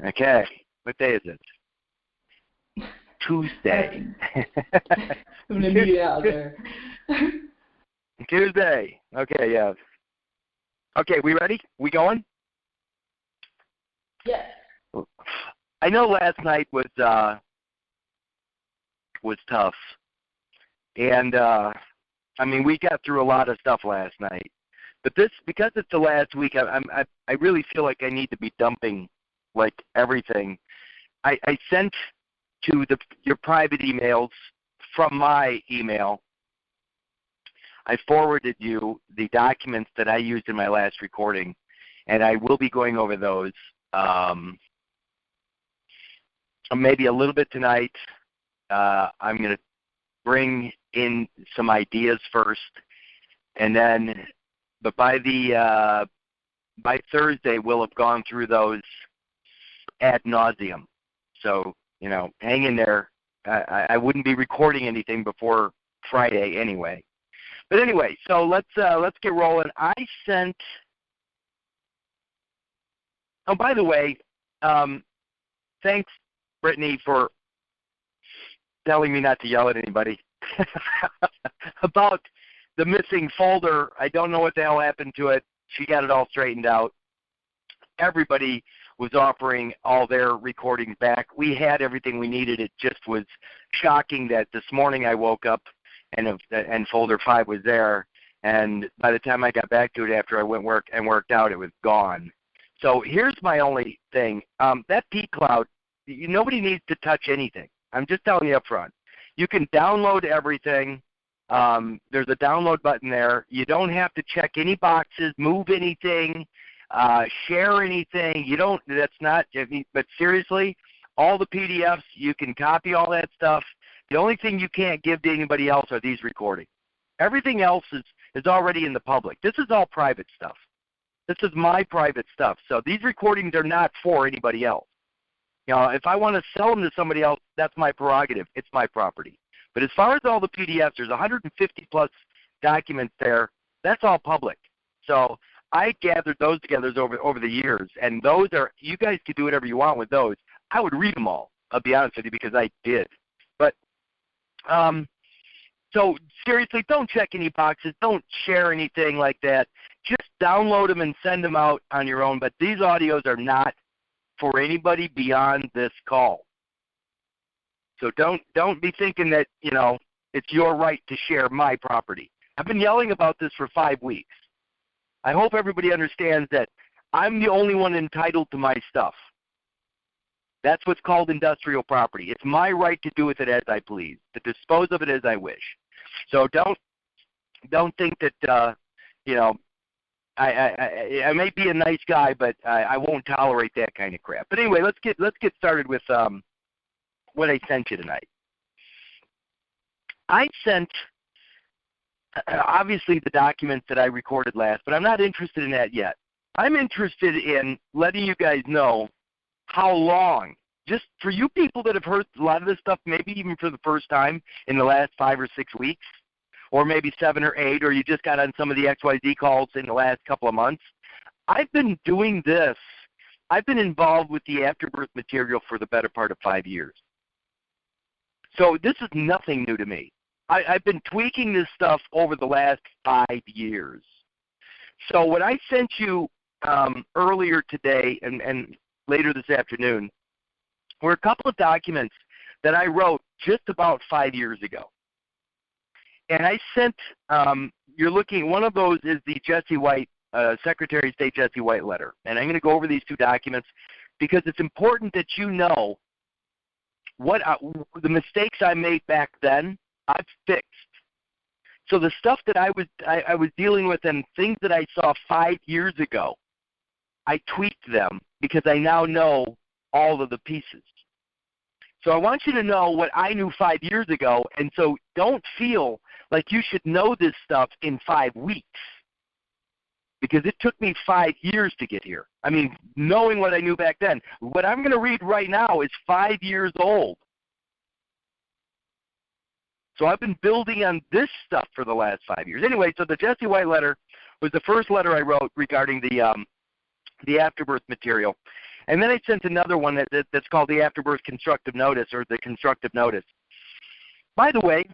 Okay. What day is it? Tuesday. I'm going to mute it out there. Tuesday. Okay, yeah. Okay, we ready? We going? Yes. I know last night was tough. And, I mean, we got through a lot of stuff last night. But this, because it's the last week, I really feel like I need to be dumping, like, everything. I sent to your private emails from my email. I forwarded you the documents that I used in my last recording, and I will be going over those maybe a little bit tonight. I'm going to bring in some ideas first, and then, but by Thursday, we'll have gone through those ad nauseum. So, you know, hang in there. I wouldn't be recording anything before Friday anyway. But anyway, so let's get rolling. I sent. Oh, by the way, thanks, Brittany, for telling me not to yell at anybody about the missing folder. I don't know what the hell happened to it. She got it all straightened out. Everybody was offering all their recordings back. We had everything we needed. It just was shocking that this morning I woke up and folder 5 was there, and by the time I got back to it after I worked out, it was gone. So here's my only thing. That P Cloud, nobody needs to touch anything. I'm just telling you up front. You can download everything. There's a download button there. You don't have to check any boxes, move anything, share anything. You don't. That's not. But seriously, all the PDFs, you can copy all that stuff. The only thing you can't give to anybody else are these recordings. Everything else is already in the public. This is all private stuff. This is my private stuff. So these recordings are not for anybody else. You know, if I want to sell them to somebody else, that's my prerogative. It's my property. But as far as all the PDFs, there's 150 plus documents there. That's all public. So I gathered those together over the years, and those are, you guys can do whatever you want with those. I would read them all, I'll be honest with you, because I did. But so seriously, don't check any boxes. Don't share anything like that. Just download them and send them out on your own. But these audios are not for anybody beyond this call. So don't be thinking that, you know, it's your right to share my property. I've been yelling about this for 5 weeks. I hope everybody understands that I'm the only one entitled to my stuff. That's what's called industrial property. It's my right to do with it as I please, to dispose of it as I wish. So don't think that you know, I may be a nice guy, but I won't tolerate that kind of crap. But anyway, let's get started with what I sent you tonight. I sent obviously the documents that I recorded last, but I'm not interested in that yet. I'm interested in letting you guys know how long, just for you people that have heard a lot of this stuff, maybe even for the first time in the last 5 or 6 weeks, or maybe 7 or 8, or you just got on some of the XYZ calls in the last couple of months. I've been doing this. I've been involved with the afterbirth material for the better part of 5 years. So this is nothing new to me. I've been tweaking this stuff over the last 5 years. So what I sent you earlier today and later this afternoon were a couple of documents that I wrote just about 5 years ago. And I sent, you're looking, one of those is the Jesse White, Secretary of State Jesse White letter. And I'm going to go over these 2 documents because it's important that you know what the mistakes I made back then, I've fixed. So the stuff that I was dealing with and things that I saw 5 years ago, I tweaked them because I now know all of the pieces. So I want you to know what I knew 5 years ago, and so don't feel like you should know this stuff in 5 weeks because it took me 5 years to get here. I mean, knowing what I knew back then. What I'm going to read right now is 5 years old. So I've been building on this stuff for the last 5 years. Anyway, so the Jesse White letter was the first letter I wrote regarding the afterbirth material. And then I sent another one that's called the afterbirth constructive notice, or the constructive notice. By the way,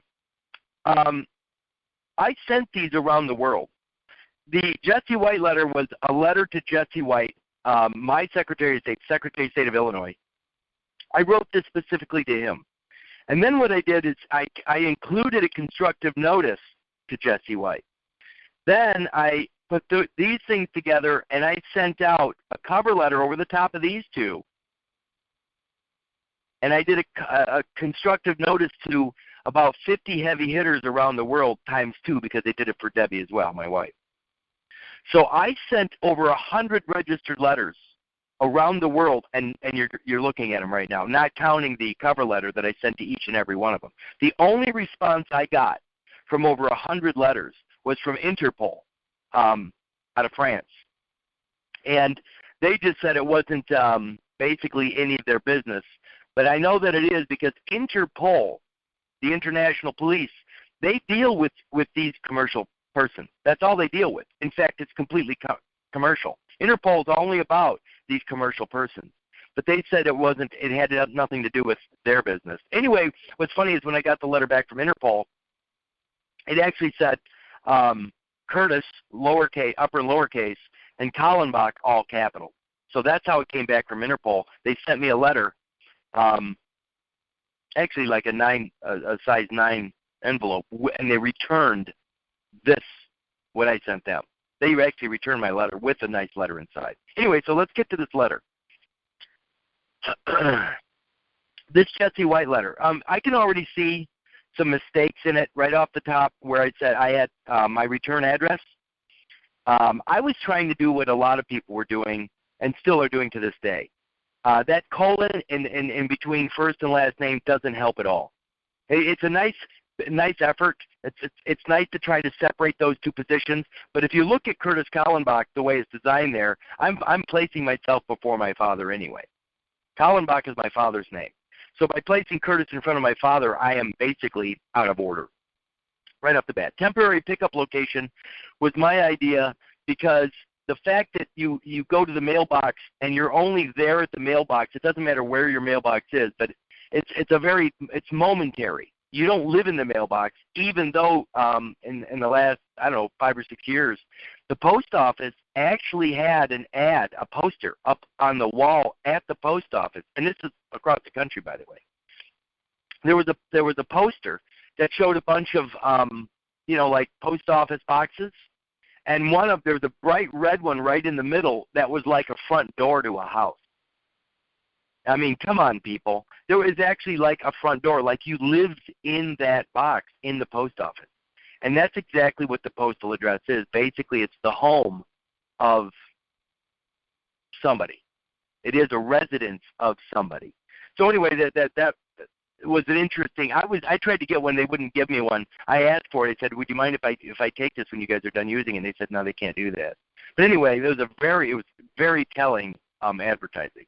I sent these around the world. The Jesse White letter was a letter to Jesse White, my Secretary of State of Illinois. I wrote this specifically to him. And then what I did is I included a constructive notice to Jesse White. Then I put these things together, and I sent out a cover letter over the top of these two. And I did a constructive notice to about 50 heavy hitters around the world times 2, because they did it for Debbie as well, my wife. So I sent over 100 registered letters around the world, and you're looking at them right now, not counting the cover letter that I sent to each and every one of them. The only response I got from over 100 letters was from Interpol out of France. And they just said it wasn't basically any of their business. But I know that it is, because Interpol, the international police, they deal with these commercial persons. That's all they deal with. In fact, it's completely commercial. Interpol is only about these commercial persons. But they said it had nothing to do with their business. Anyway, what's funny is when I got the letter back from Interpol, it actually said Curtis, lowercase, upper and lowercase, and Kallenbach, all capital. So that's how it came back from Interpol. They sent me a letter, actually like a size 9 envelope, and they returned what I sent them. They actually returned my letter with a nice letter inside. Anyway, so let's get to this letter. This Jesse White letter. I can already see some mistakes in it right off the top where I said I had my return address. I was trying to do what a lot of people were doing and still are doing to this day. That colon in between first and last name doesn't help at all. It's a nice effort. It's nice to try to separate those two positions. But if you look at Curtis Kallenbach, the way it's designed there, I'm placing myself before my father anyway. Kallenbach is my father's name. So by placing Curtis in front of my father, I am basically out of order right off the bat. Temporary pickup location was my idea because the fact that you go to the mailbox and you're only there at the mailbox, it doesn't matter where your mailbox is, but it's momentary. You don't live in the mailbox, even though in the last, 5 or 6 years, the post office actually had an ad, a poster up on the wall at the post office, and this is across the country, by the way. There was a poster that showed a bunch of like post office boxes, and there was a bright red one right in the middle that was like a front door to a house. I mean, come on, people. There was actually like a front door, like you lived in that box in the post office. And that's exactly what the postal address is. Basically, it's the home of somebody. It is a residence of somebody. So anyway, that was an interesting. I tried to get one. They wouldn't give me one. I asked for it. I said, "Would you mind if I take this when you guys are done using it?" And they said, "No, they can't do that." But anyway, it was very telling advertising.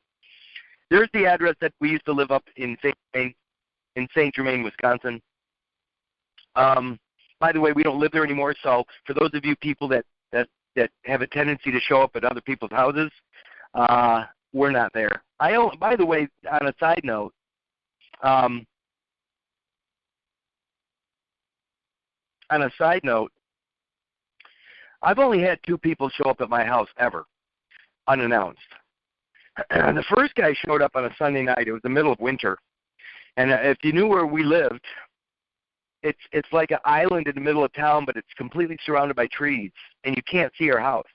There's the address that we used to live up in St. Germain, Wisconsin. By the way, we don't live there anymore. So for those of you people that have a tendency to show up at other people's houses, we're not there. By the way, on a side note, I've only had 2 people show up at my house ever, unannounced. The first guy showed up on a Sunday night. It was the middle of winter, and if you knew where we lived, it's like an island in the middle of town, but it's completely surrounded by trees, and you can't see our house.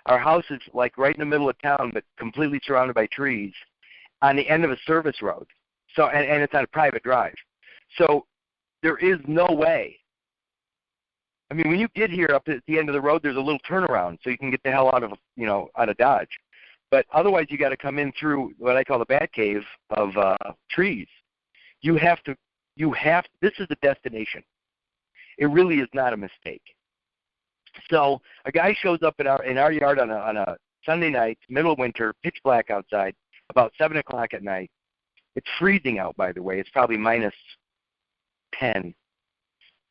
Our house is like right in the middle of town, but completely surrounded by trees on the end of a service road. So, and it's on a private drive. So there is no way. I mean, when you get here up at the end of the road, there's a little turnaround, so you can get the hell out of Dodge. But otherwise, you got to come in through what I call the bat cave of trees. This is the destination. It really is not a mistake. So a guy shows up in our yard on a Sunday night, middle of winter, pitch black outside, about 7 o'clock at night. It's freezing out, by the way. It's probably minus 10.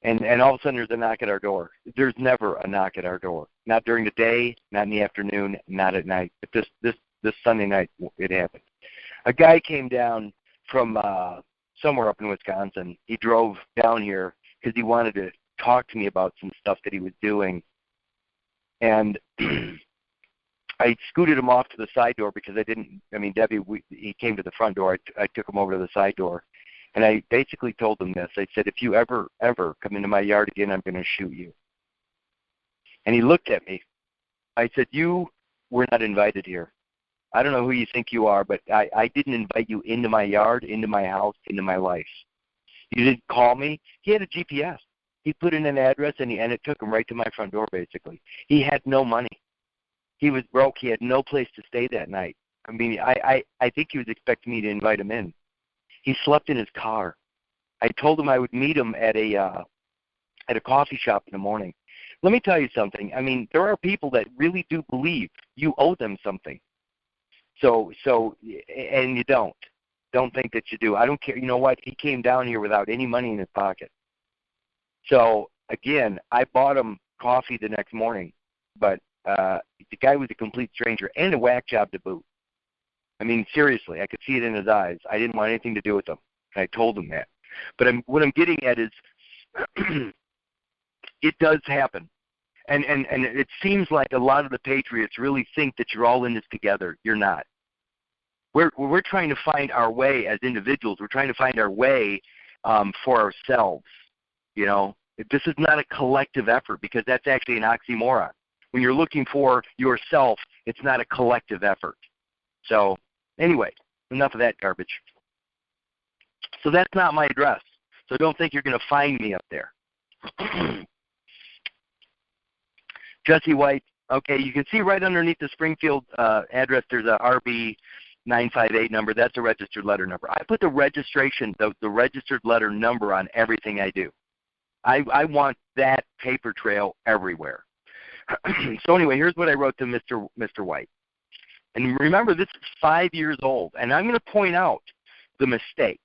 And all of a sudden there's a knock at our door. There's never a knock at our door. Not during the day, not in the afternoon, not at night. But this this Sunday night it happened. A guy came down from somewhere up in Wisconsin. He drove down here because he wanted to talk to me about some stuff that he was doing. And I scooted him off to the side door because Debbie, he came to the front door. I took him over to the side door. And I basically told him this. I said, if you ever come into my yard again, I'm going to shoot you. And he looked at me. I said, you were not invited here. I don't know who you think you are, but I didn't invite you into my yard, into my house, into my life. You didn't call me. He had a GPS. He put in an address, and it took him right to my front door, basically. He had no money. He was broke. He had no place to stay that night. I mean, I think he was expecting me to invite him in. He slept in his car. I told him I would meet him at a coffee shop in the morning. Let me tell you something. I mean, there are people that really do believe you owe them something. So, and you don't. Don't think that you do. I don't care. You know what? He came down here without any money in his pocket. So, again, I bought him coffee the next morning, but the guy was a complete stranger and a whack job to boot. I mean, seriously, I could see it in his eyes. I didn't want anything to do with him, and I told him that. But what I'm getting at is it does happen. And it seems like a lot of the patriots really think that you're all in this together. You're not. We're trying to find our way as individuals. We're trying to find our way for ourselves. You know, this is not a collective effort because that's actually an oxymoron. When you're looking for yourself, it's not a collective effort. So anyway, enough of that garbage. So that's not my address. So don't think you're going to find me up there. Jesse White, okay, you can see right underneath the Springfield address there's a RB958 number. That's a registered letter number. I put the registration, the registered letter number on everything I do. I want that paper trail everywhere. So anyway, here's what I wrote to Mr. White. And remember, this is 5 years old, and I'm going to point out the mistake.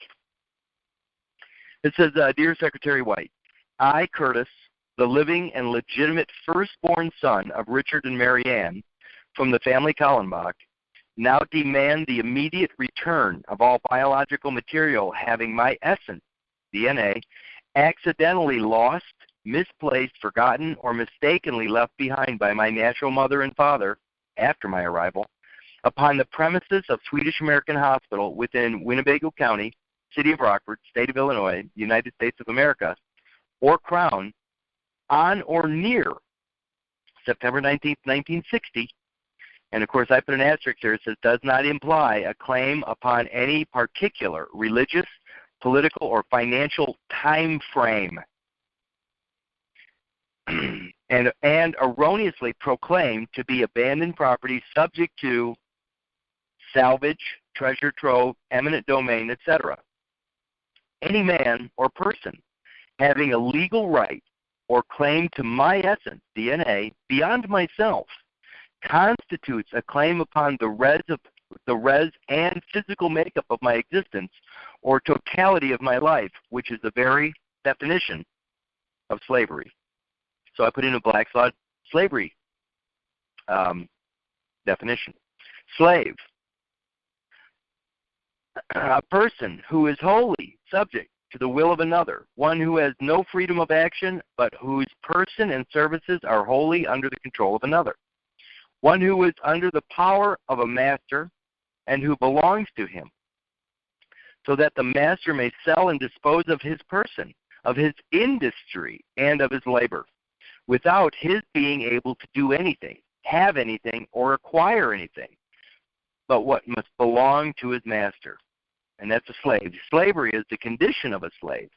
It says, Dear Secretary White, I, Curtis, the living and legitimate firstborn son of Richard and Mary Ann from the family Kallenbach, now demand the immediate return of all biological material having my essence, DNA, accidentally lost, misplaced, forgotten, or mistakenly left behind by my natural mother and father after my arrival upon the premises of Swedish American Hospital within Winnebago County, City of Rockford, State of Illinois, United States of America, or Crown, on or near September 19th, 1960, and of course I put an asterisk there. It says, does not imply a claim upon any particular religious, political, or financial time frame, and erroneously proclaimed to be abandoned property subject to salvage, treasure trove, eminent domain, etc. Any man or person having a legal right or claim to my essence, DNA, beyond myself, constitutes a claim upon the res and physical makeup of my existence or totality of my life, which is the very definition of slavery. So I put in a Black's Law slavery definition. Slave, a person who is wholly subject to the will of another, one who has no freedom of action, but whose person and services are wholly under the control of another, one who is under the power of a master and who belongs to him, so that the master may sell and dispose of his person, of his industry, and of his labor, without his being able to do anything, have anything, or acquire anything, but what must belong to his master. And that's a slave. Slavery is the condition of a slave,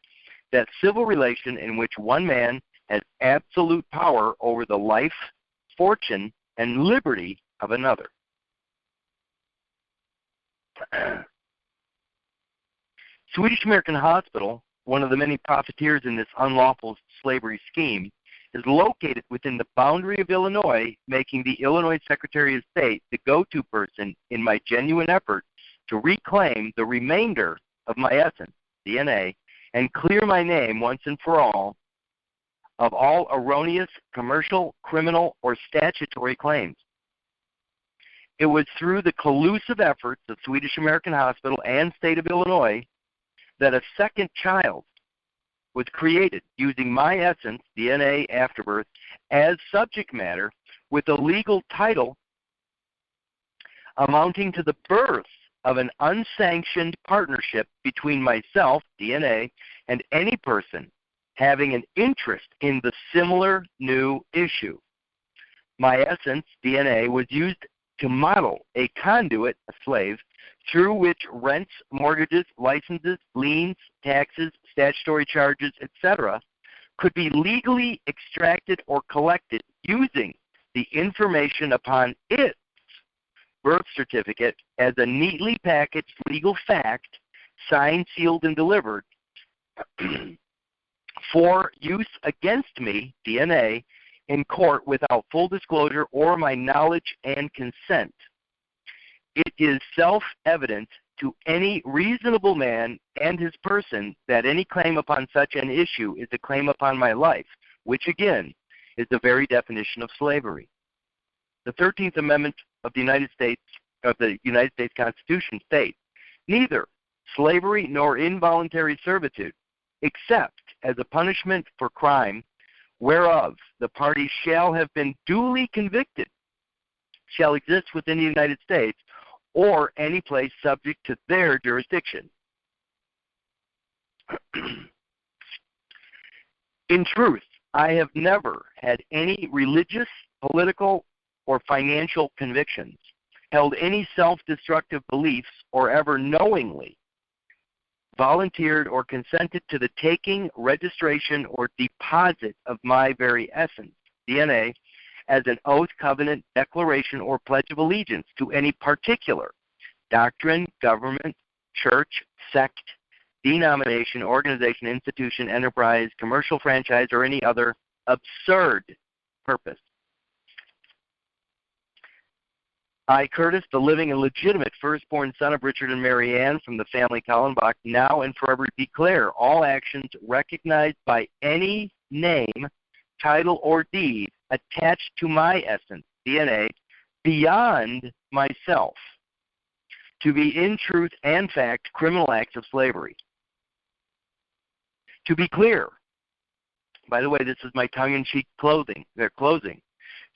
that civil relation in which one man has absolute power over the life, fortune, and liberty of another. Swedish American Hospital, one of the many profiteers in this unlawful slavery scheme, is located within the boundary of Illinois, making the Illinois Secretary of State the go-to person in my genuine effort to reclaim the remainder of my essence, DNA, and clear my name once and for all of all erroneous commercial, criminal, or statutory claims. It was through the collusive efforts of Swedish American Hospital and State of Illinois that a second child was created using my essence, DNA afterbirth, as subject matter with a legal title amounting to the birth of an unsanctioned partnership between myself, DNA, and any person having an interest in the similar new issue. My essence, DNA, was used to model a conduit, a slave, through which rents, mortgages, licenses, liens, taxes, statutory charges, etc., could be legally extracted or collected using the information upon its birth certificate as a neatly packaged legal fact, signed, sealed, and delivered for use against me, DNA, in court without full disclosure or my knowledge and consent. It is self-evident to any reasonable man and his person that any claim upon such an issue is a claim upon my life, which again is the very definition of slavery. The 13th Amendment of the United States Constitution states, neither slavery nor involuntary servitude, except as a punishment for crime whereof the parties shall have been duly convicted, shall exist within the United States or any place subject to their jurisdiction. In truth, I have never had any religious, political, or financial convictions, held any self-destructive beliefs, or ever knowingly volunteered or consented to the taking, registration, or deposit of my very essence, DNA, as an oath, covenant, declaration, or pledge of allegiance to any particular doctrine, government, church, sect, denomination, organization, institution, enterprise, commercial franchise, or any other absurd purpose. I, Curtis, the living and legitimate firstborn son of Richard and Mary Ann from the family Kallenbach, now and forever declare all actions recognized by any name, title, or deed attached to my essence, DNA, beyond myself, to be in truth and fact criminal acts of slavery. To be clear, by the way, this is my tongue-in-cheek closing.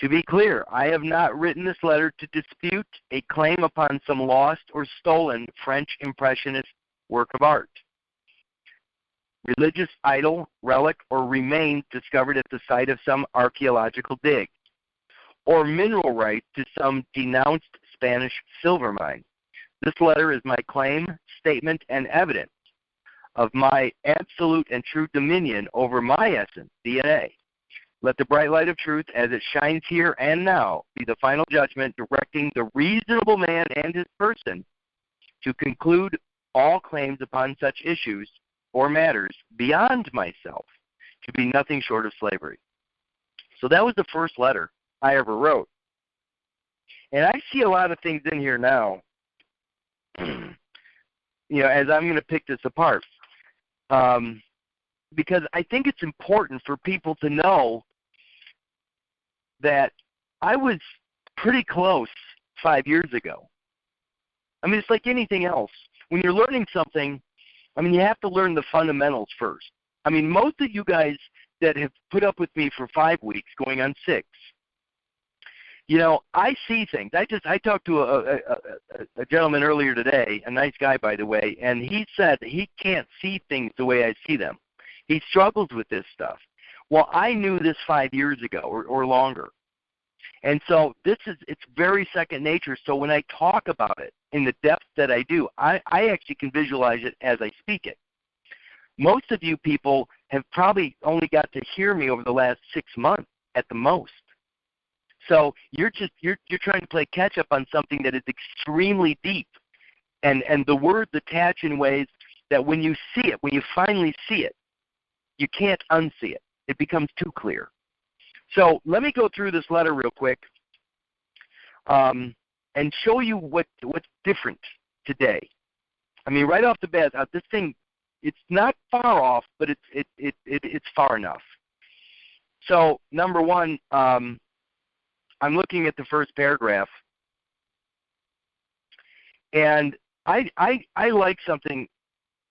To be clear, I have not written this letter to dispute a claim upon some lost or stolen French Impressionist work of art, religious idol, relic, or remains discovered at the site of some archaeological dig, or mineral rights to some denounced Spanish silver mine. This letter is my claim, statement, and evidence of my absolute and true dominion over my essence, DNA. Let the bright light of truth, as it shines here and now, be the final judgment directing the reasonable man and his person to conclude all claims upon such issues or matters beyond myself to be nothing short of slavery. So that was the first letter I ever wrote. And I see a lot of things in here now, as I'm going to pick this apart. Because I think it's important for people to know that I was pretty close 5 years ago. I mean, it's like anything else. When you're learning something, you have to learn the fundamentals first. Most of you guys that have put up with me for 5 weeks, going on 6, I see things. I talked to a gentleman earlier today, a nice guy, by the way, and he said he can't see things the way I see them. He struggles with this stuff. Well, I knew this 5 years ago or longer. And so it's very second nature. So when I talk about it in the depth that I do, I actually can visualize it as I speak it. Most of you people have probably only got to hear me over the last 6 months at the most. So you're trying to play catch up on something that is extremely deep. And the words attach in ways that when you see it, when you finally see it, you can't unsee it. It becomes too clear. So let me go through this letter real quick and show you what's different today. Right off the bat, this thing, it's not far off, but it's far enough. So number one, I'm looking at the first paragraph. And I like something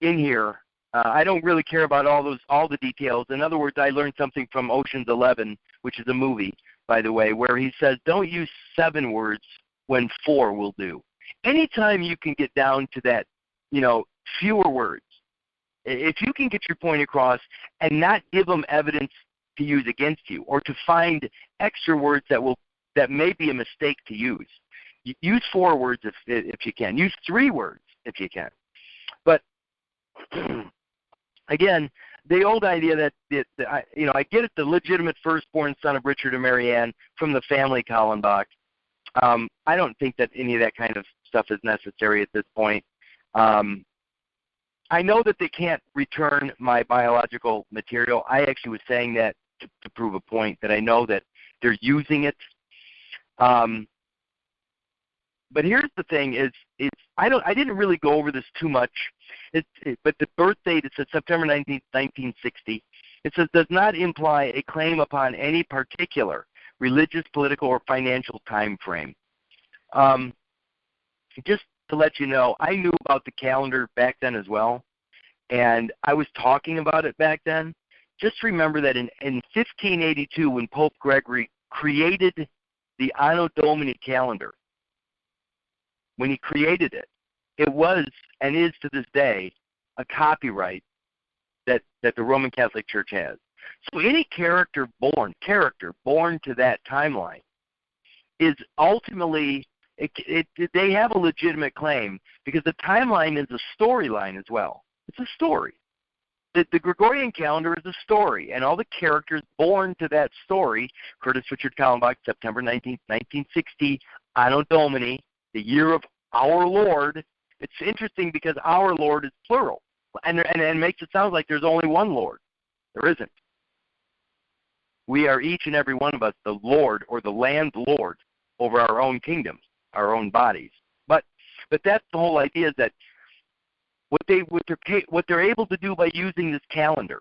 in here. I don't really care about all the details. In other words, I learned something from Ocean's 11, which is a movie, by the way, where he says, don't use 7 words when 4 will do. Anytime you can get down to that, fewer words, if you can get your point across and not give them evidence to use against you or to find extra words that may be a mistake to use, use 4 words if you can. Use 3 words if you can. But again, the old idea that I get it, the legitimate firstborn son of Richard and Mary Ann from the family Kallenbach. I don't think that any of that kind of stuff is necessary at this point. I know that they can't return my biological material. I actually was saying that to prove a point, that I know that they're using it. But here's the thing: I didn't really go over this too much. But the birth date, it says September 19th, 1960. It says does not imply a claim upon any particular religious, political, or financial time frame. Just to let you know, I knew about the calendar back then as well, and I was talking about it back then. Just remember that in 1582, when Pope Gregory created the Anno Domini calendar, when he created it, it was and is to this day a copyright that the Roman Catholic Church has. So any character born to that timeline is ultimately, they have a legitimate claim because the timeline is a storyline as well. It's a story. The Gregorian calendar is a story, and all the characters born to that story, Curtis Richard Kallenbach, September 19th, 1960, Anno Domini, the year of our Lord. It's interesting because our Lord is plural, and makes it sound like there's only one Lord. There isn't. We are each and every one of us the Lord or the landlord over our own kingdoms, our own bodies. But that's the whole idea, is that what they're able to do by using this calendar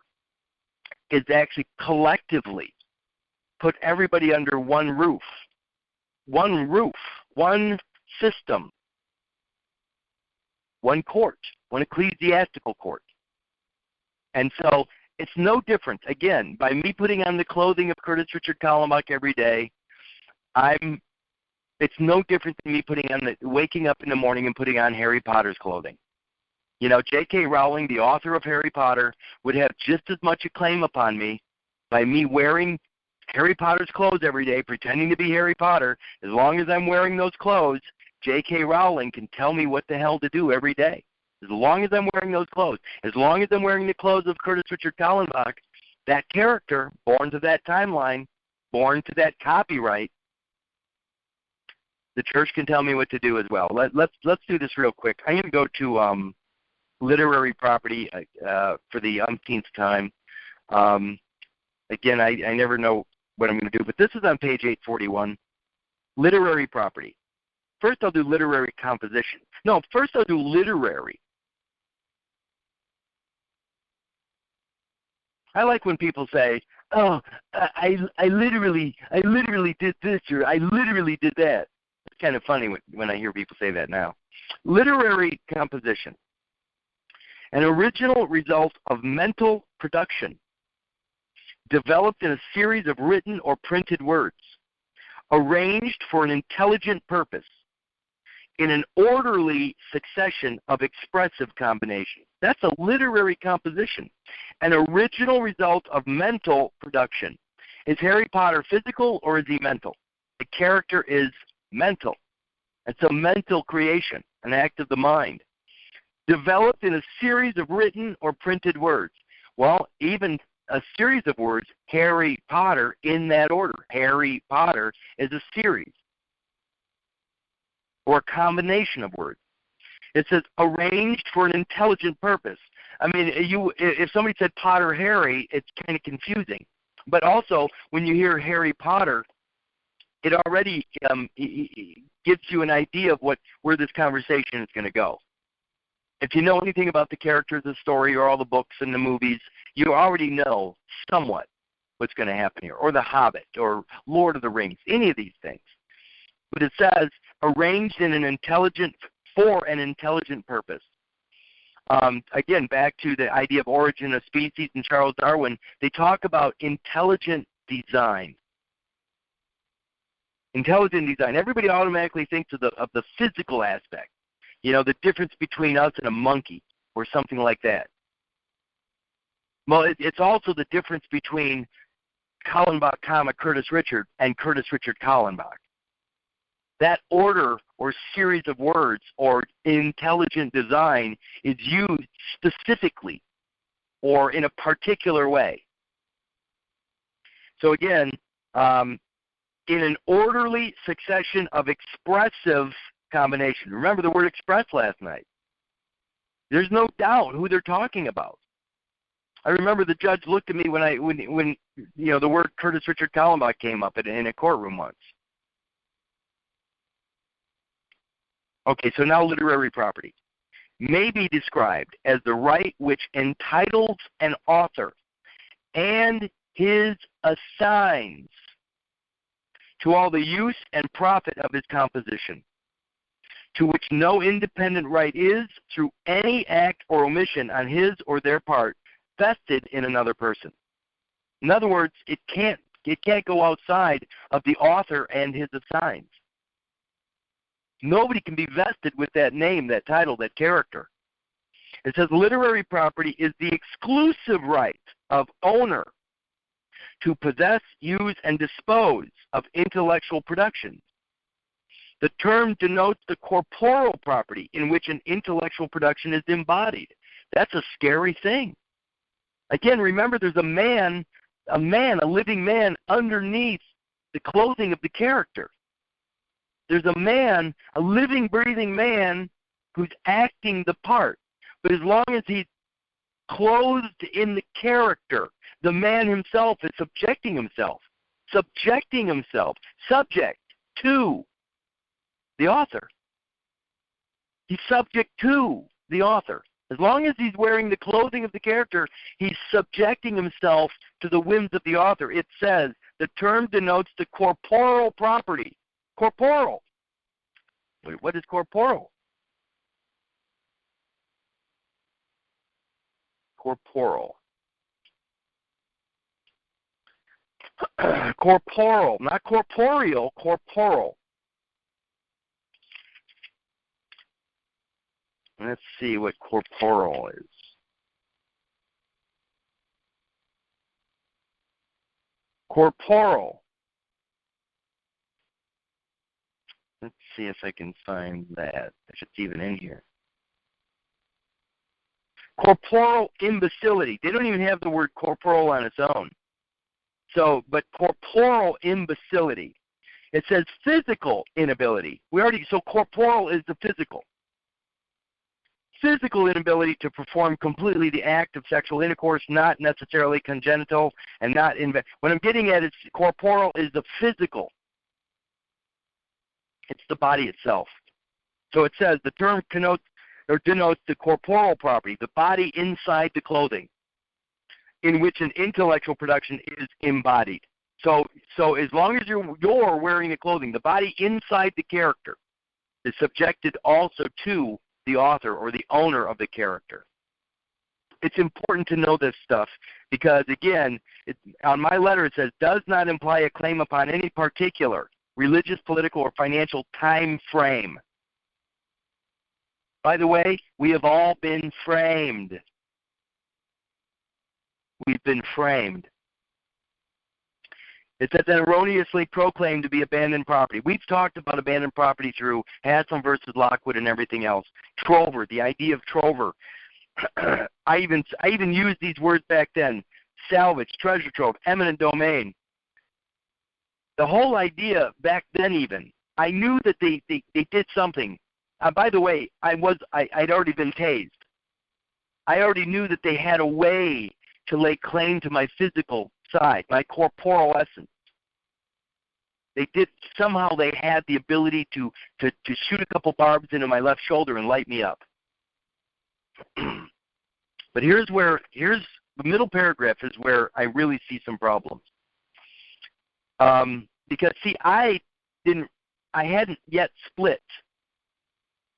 is actually collectively put everybody under one roof, one system, one court, one ecclesiastical court. And so it's no different. Again, by me putting on the clothing of Curtis Richard Kallenbach every day, it's no different than me waking up in the morning and putting on Harry Potter's clothing. J.K. Rowling, the author of Harry Potter, would have just as much a claim upon me by me wearing Harry Potter's clothes every day, pretending to be Harry Potter. As long as I'm wearing those clothes, J.K. Rowling can tell me what the hell to do every day. As long as I'm wearing those clothes, as long as I'm wearing the clothes of Curtis Richard Kallenbach, that character, born to that timeline, born to that copyright, the church can tell me what to do as well. Let's do this real quick. I'm going to go to literary property for the umpteenth time. Again, I never know what I'm going to do, but this is on page 841. Literary property. First I'll do literary composition. No, first I'll do literary. I like when people say, oh, I literally did this, or I literally did that. It's kind of funny when I hear people say that now. Literary composition. An original result of mental production, developed in a series of written or printed words, arranged for an intelligent purpose, in an orderly succession of expressive combinations. That's a literary composition. An original result of mental production. Is Harry Potter physical or is he mental? The character is mental. It's a mental creation, an act of the mind. Developed in a series of written or printed words. Well, even a series of words, Harry Potter, in that order. Harry Potter is a series or a combination of words. It says arranged for an intelligent purpose. I mean, if somebody said Potter Harry, it's kind of confusing. But also, when you hear Harry Potter, it already gives you an idea of where this conversation is going to go. If you know anything about the characters of the story or all the books and the movies, you already know somewhat what's going to happen here, or The Hobbit, or Lord of the Rings, any of these things. But it says, arranged in an intelligent for an intelligent purpose. Again, back to the idea of origin of species and Charles Darwin, they talk about intelligent design. Intelligent design. Everybody automatically thinks of the physical aspect. You know, the difference between us and a monkey or something like that. Well, it's also the difference between Kallenbach, Curtis Richard, and Curtis Richard Kallenbach. That order or series of words or intelligent design is used specifically or in a particular way. So again, in an orderly succession of expressive combination. Remember the word express last night. There's no doubt who they're talking about. I remember the judge looked at me when you know the word Curtis Richard Kallenbach came up in a courtroom once. Okay, so now literary property may be described as the right which entitles an author and his assigns to all the use and profit of his composition, to which no independent right is, through any act or omission on his or their part, vested in another person. In other words, it can't go outside of the author and his assigns. Nobody can be vested with that name, that title, that character. It says literary property is the exclusive right of owner to possess, use, and dispose of intellectual productions. The term denotes the corporeal property in which an intellectual production is embodied. That's a scary thing. Again, remember there's a living man underneath the clothing of the character. There's a living, breathing man who's acting the part. But as long as he's clothed in the character, the man himself is subjecting himself subject to the author. He's subject to the author. As long as he's wearing the clothing of the character, he's subjecting himself to the whims of the author. It says the term denotes the corporeal property. Corporeal. Wait, what is corporeal? Corporeal. Corporeal, not corporeal, corporeal. Let's see what corporeal is. Corporeal. Let's see if I can find that. If it's even in here. Corporeal imbecility. They don't even have the word corporeal on its own. So, but corporeal imbecility. It says physical inability. So corporeal is the physical. Physical inability to perform completely the act of sexual intercourse, not necessarily congenital, and not what I'm getting at is corporeal is the physical. It's the body itself. So it says the term denotes the corporeal property, the body inside the clothing, in which an intellectual production is embodied. So as long as you're wearing the clothing, the body inside the character is subjected also to the author or the owner of the character. It's important to know this stuff because, again, on my letter it says, does not imply a claim upon any particular religious, political, or financial time frame. By the way, we have all been framed. We've been framed. It says that erroneously proclaimed to be abandoned property. We've talked about abandoned property through Haslam versus Lockwood and everything else. Trover, the idea of trover. I even used these words back then. Salvage, treasure trove, eminent domain. The whole idea back then even, I knew that they did something. By the way, I'd already been tased. I already knew that they had a way to lay claim to my physical side, my corporeal essence. Somehow they had the ability to shoot a couple barbs into my left shoulder and light me up. But here's the middle paragraph is where I really see some problems. Because see, I hadn't yet split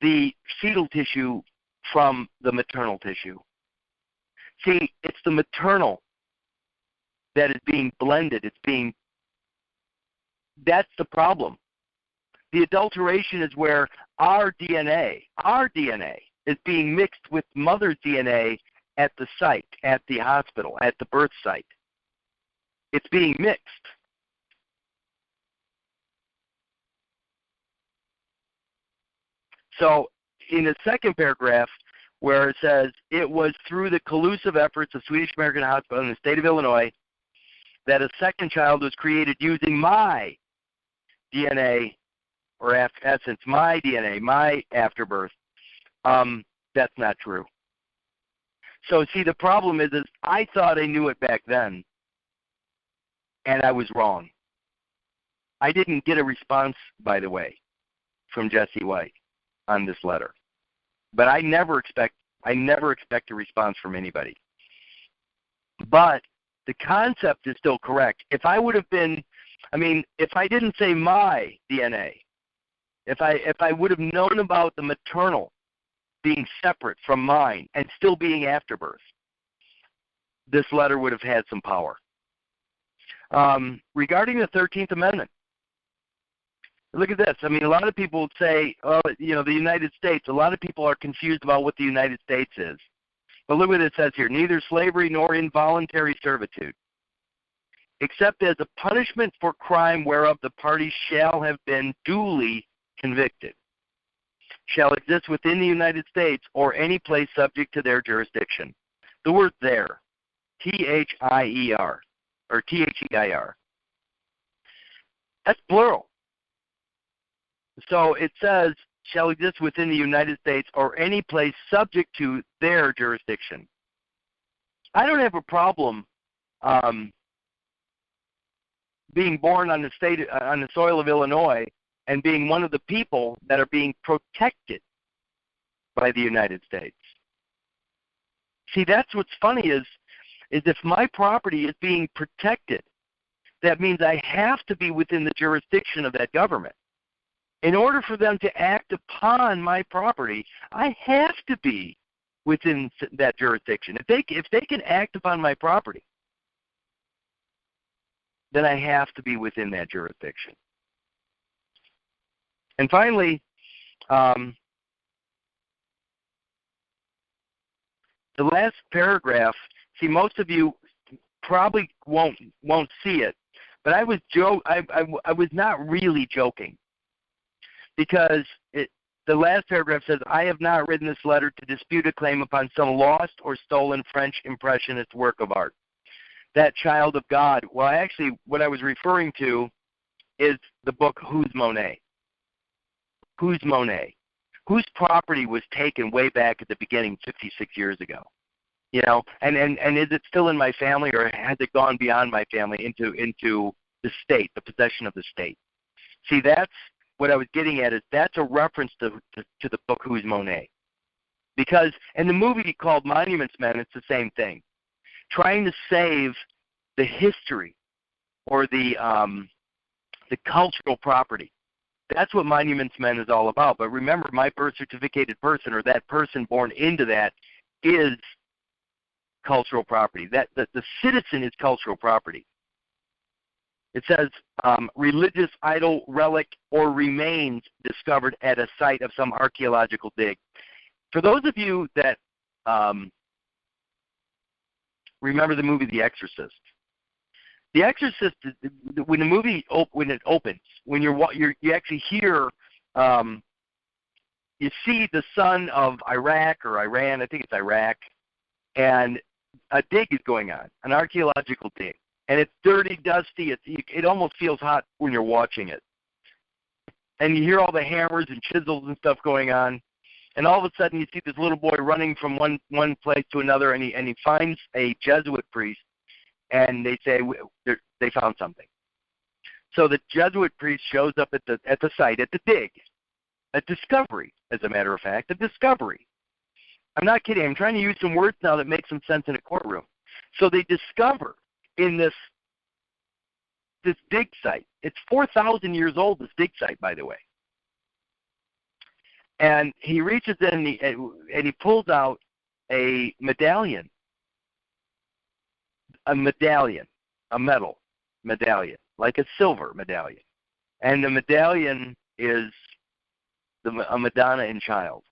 the fetal tissue from the maternal tissue. See, it's the maternal that is being blended. That's the problem. The adulteration is where our DNA is being mixed with mother's DNA at the site, at the hospital, at the birth site. It's being mixed. So in the second paragraph, where it says, it was through the collusive efforts of Swedish American Hospital in the state of Illinois that a second child was created using my DNA, or essence, my DNA, my afterbirth. That's not true. So see, the problem is I thought I knew it back then, and I was wrong. I didn't get a response, by the way, from Jesse White on this letter. But I never expect a response from anybody. But the concept is still correct. If I would have been, if I didn't say my DNA, if I would have known about the maternal being separate from mine and still being afterbirth, this letter would have had some power. Regarding the 13th Amendment, look at this. A lot of people would say, the United States. A lot of people are confused about what the United States is. But look what it says here. Neither slavery nor involuntary servitude, except as a punishment for crime whereof the parties shall have been duly convicted, shall exist within the United States or any place subject to their jurisdiction. The word there, T-H-I-E-R, or T-H-E-I-R, that's plural. So it says, shall exist within the United States or any place subject to their jurisdiction. I don't have a problem being born on the soil of Illinois and being one of the people that are being protected by the United States. See, that's what's funny is if my property is being protected, that means I have to be within the jurisdiction of that government. In order for them to act upon my property, I have to be within that jurisdiction. If they can act upon my property, then I have to be within that jurisdiction. And finally, the last paragraph. See, most of you probably won't see it, but I was not really joking, because the last paragraph says, "I have not written this letter to dispute a claim upon some lost or stolen French Impressionist work of art." That child of God. Well, actually, what I was referring to is the book Who's Monet. Who's Monet? Whose property was taken way back at the beginning, 56 years ago? And is it still in my family, or has it gone beyond my family into the state, the possession of the state? See, that's what I was getting at. Is that's a reference to the book Who's Monet? Because in the movie called Monuments Men, it's the same thing, trying to save the history or the cultural property. That's what Monuments Men is all about. But remember, my birth certificated person, or that person born into that, is cultural property. That the citizen is cultural property. It says religious idol, relic, or remains discovered at a site of some archaeological dig. For those of you that remember the movie The Exorcist. The Exorcist, when the movie when it opens, when you actually hear, you see the son of Iraq or Iran, I think it's Iraq, and a dig is going on, an archaeological dig, and it's dirty, dusty. It almost feels hot when you're watching it, and you hear all the hammers and chisels and stuff going on, and all of a sudden you see this little boy running from one place to another, and he finds a Jesuit priest. And they say they found something. So the Jesuit priest shows up at the site, at the dig, a discovery, as a matter of fact, a discovery. I'm not kidding. I'm trying to use some words now that make some sense in a courtroom. So they discover in this dig site. It's 4,000 years old, this dig site, by the way. And he reaches in and he pulls out a medallion, a metal medallion, like a silver medallion. And the medallion is a Madonna and child,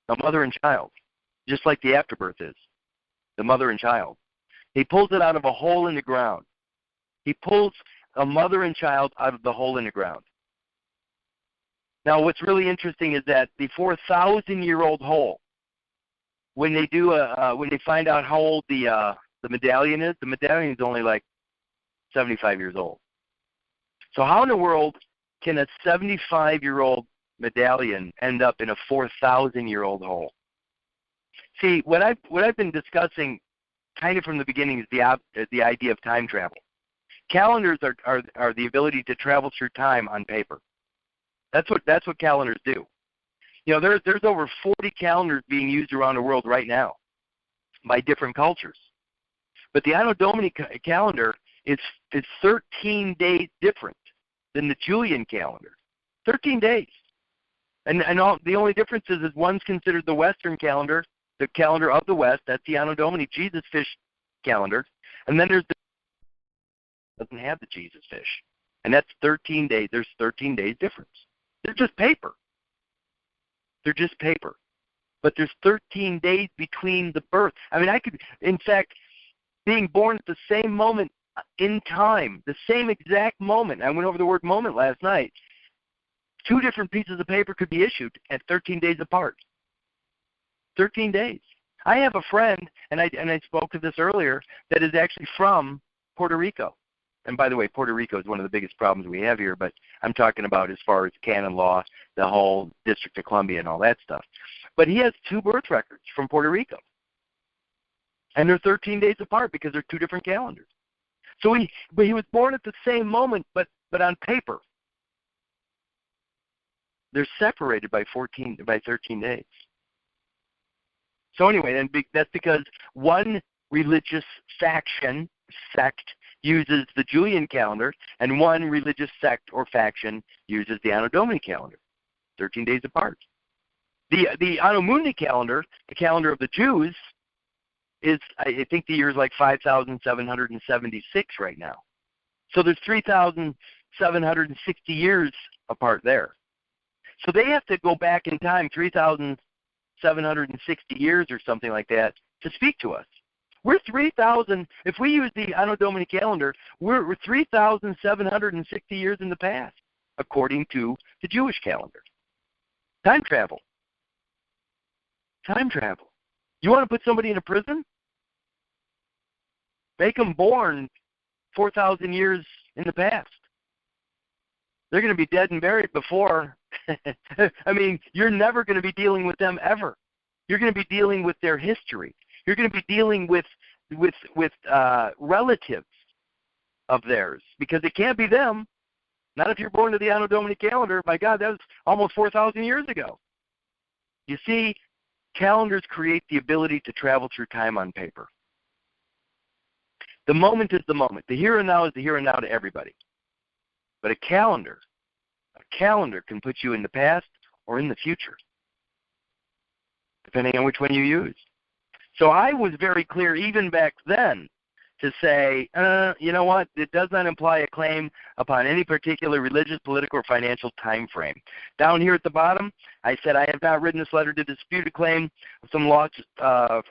a mother and child, just like the afterbirth is, the mother and child. He pulls it out of a hole in the ground. He pulls a mother and child out of the hole in the ground. Now, what's really interesting is that the 4,000-year-old hole, when they find out how old the medallion is only like 75 years old. So how in the world can a 75-year-old medallion end up in a 4,000-year-old hole? See, what I've been discussing kind of from the beginning is the idea of time travel. Calendars are the ability to travel through time on paper. That's what calendars do. You know, there's over 40 calendars being used around the world right now by different cultures. But the Anno Domini calendar is 13 days different than the Julian calendar. 13 days. And the only difference is one's considered the Western calendar, the calendar of the West. That's the Anno Domini Jesus fish calendar. And then there's doesn't have the Jesus fish. And that's 13 days. There's 13 days difference. They're just paper. They're just paper. But there's 13 days between the birth. I mean, in fact, being born at the same moment in time, the same exact moment. I went over the word moment last night. 2 different pieces of paper could be issued at 13 days apart. 13 days. I have a friend, and I spoke to this earlier, that is actually from Puerto Rico. And by the way, Puerto Rico is one of the biggest problems we have here, but I'm talking about as far as canon law, the whole District of Columbia and all that stuff. But he has 2 birth records from Puerto Rico. And they're 13 days apart because they're 2 different calendars. So he was born at the same moment, but on paper. They're separated by 13 days. So anyway, that's because one religious sect uses the Julian calendar, and one religious sect or faction uses the Anno Domini calendar, 13 days apart. The Anno Mundi calendar, the calendar of the Jews, is, I think the year is like 5,776 right now. So there's 3,760 years apart there. So they have to go back in time 3,760 years or something like that to speak to us. We're 3,000, if we use the Anno Domini calendar, we're 3,760 years in the past, according to the Jewish calendar. Time travel. Time travel. You want to put somebody in a prison? Make them born 4,000 years in the past. They're going to be dead and buried before. I mean, you're never going to be dealing with them ever. You're going to be dealing with their history. You're going to be dealing with relatives of theirs, because it can't be them. Not if you're born to the Anno Domini calendar. My God, that was almost 4,000 years ago. You see, calendars create the ability to travel through time on paper. The moment is the moment. The here and now is the here and now to everybody. But a calendar can put you in the past or in the future, depending on which one you use. So I was very clear even back then to say, you know what, it does not imply a claim upon any particular religious, political, or financial time frame. Down here at the bottom, I said, I have not written this letter to dispute a claim of some lost or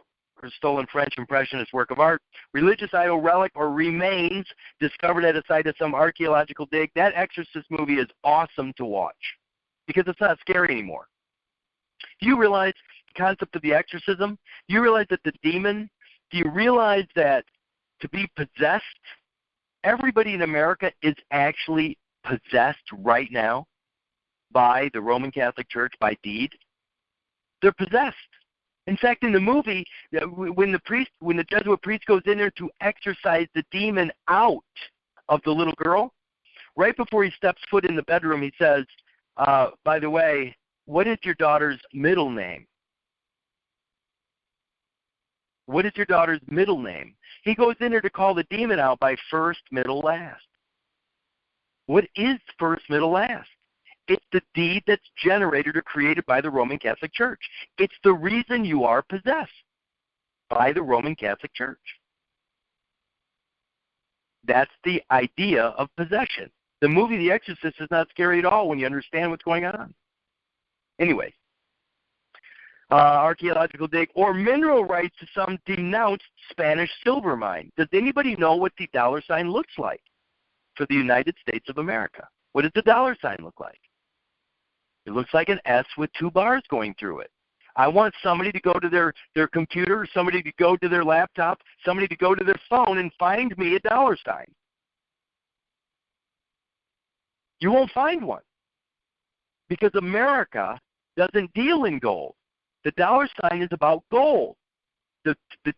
stolen French impressionist work of art, religious idol, relic, or remains discovered at a site of some archaeological dig. That Exorcist movie is awesome to watch because it's not scary anymore. Do you realize the concept of the exorcism? Do you realize that the demon, do you realize that to be possessed, everybody in America is actually possessed right now by the Roman Catholic Church by deed? They're possessed. In fact, in the movie, when the Jesuit priest goes in there to exorcise the demon out of the little girl, right before he steps foot in the bedroom, he says, by the way, what is your daughter's middle name? What is your daughter's middle name? He goes in there to call the demon out by first, middle, last. What is first, middle, last? It's the deed that's generated or created by the Roman Catholic Church. It's the reason you are possessed by the Roman Catholic Church. That's the idea of possession. The movie The Exorcist is not scary at all when you understand what's going on. Anyway, archaeological dig or mineral rights to some denounced Spanish silver mine. Does anybody know what the dollar sign looks like for the United States of America? What does the dollar sign look like? It looks like an S with two bars going through it. I want somebody to go to their computer, somebody to go to their laptop, somebody to go to their phone and find me a dollar sign. You won't find one because America doesn't deal in gold. The dollar sign is about gold. The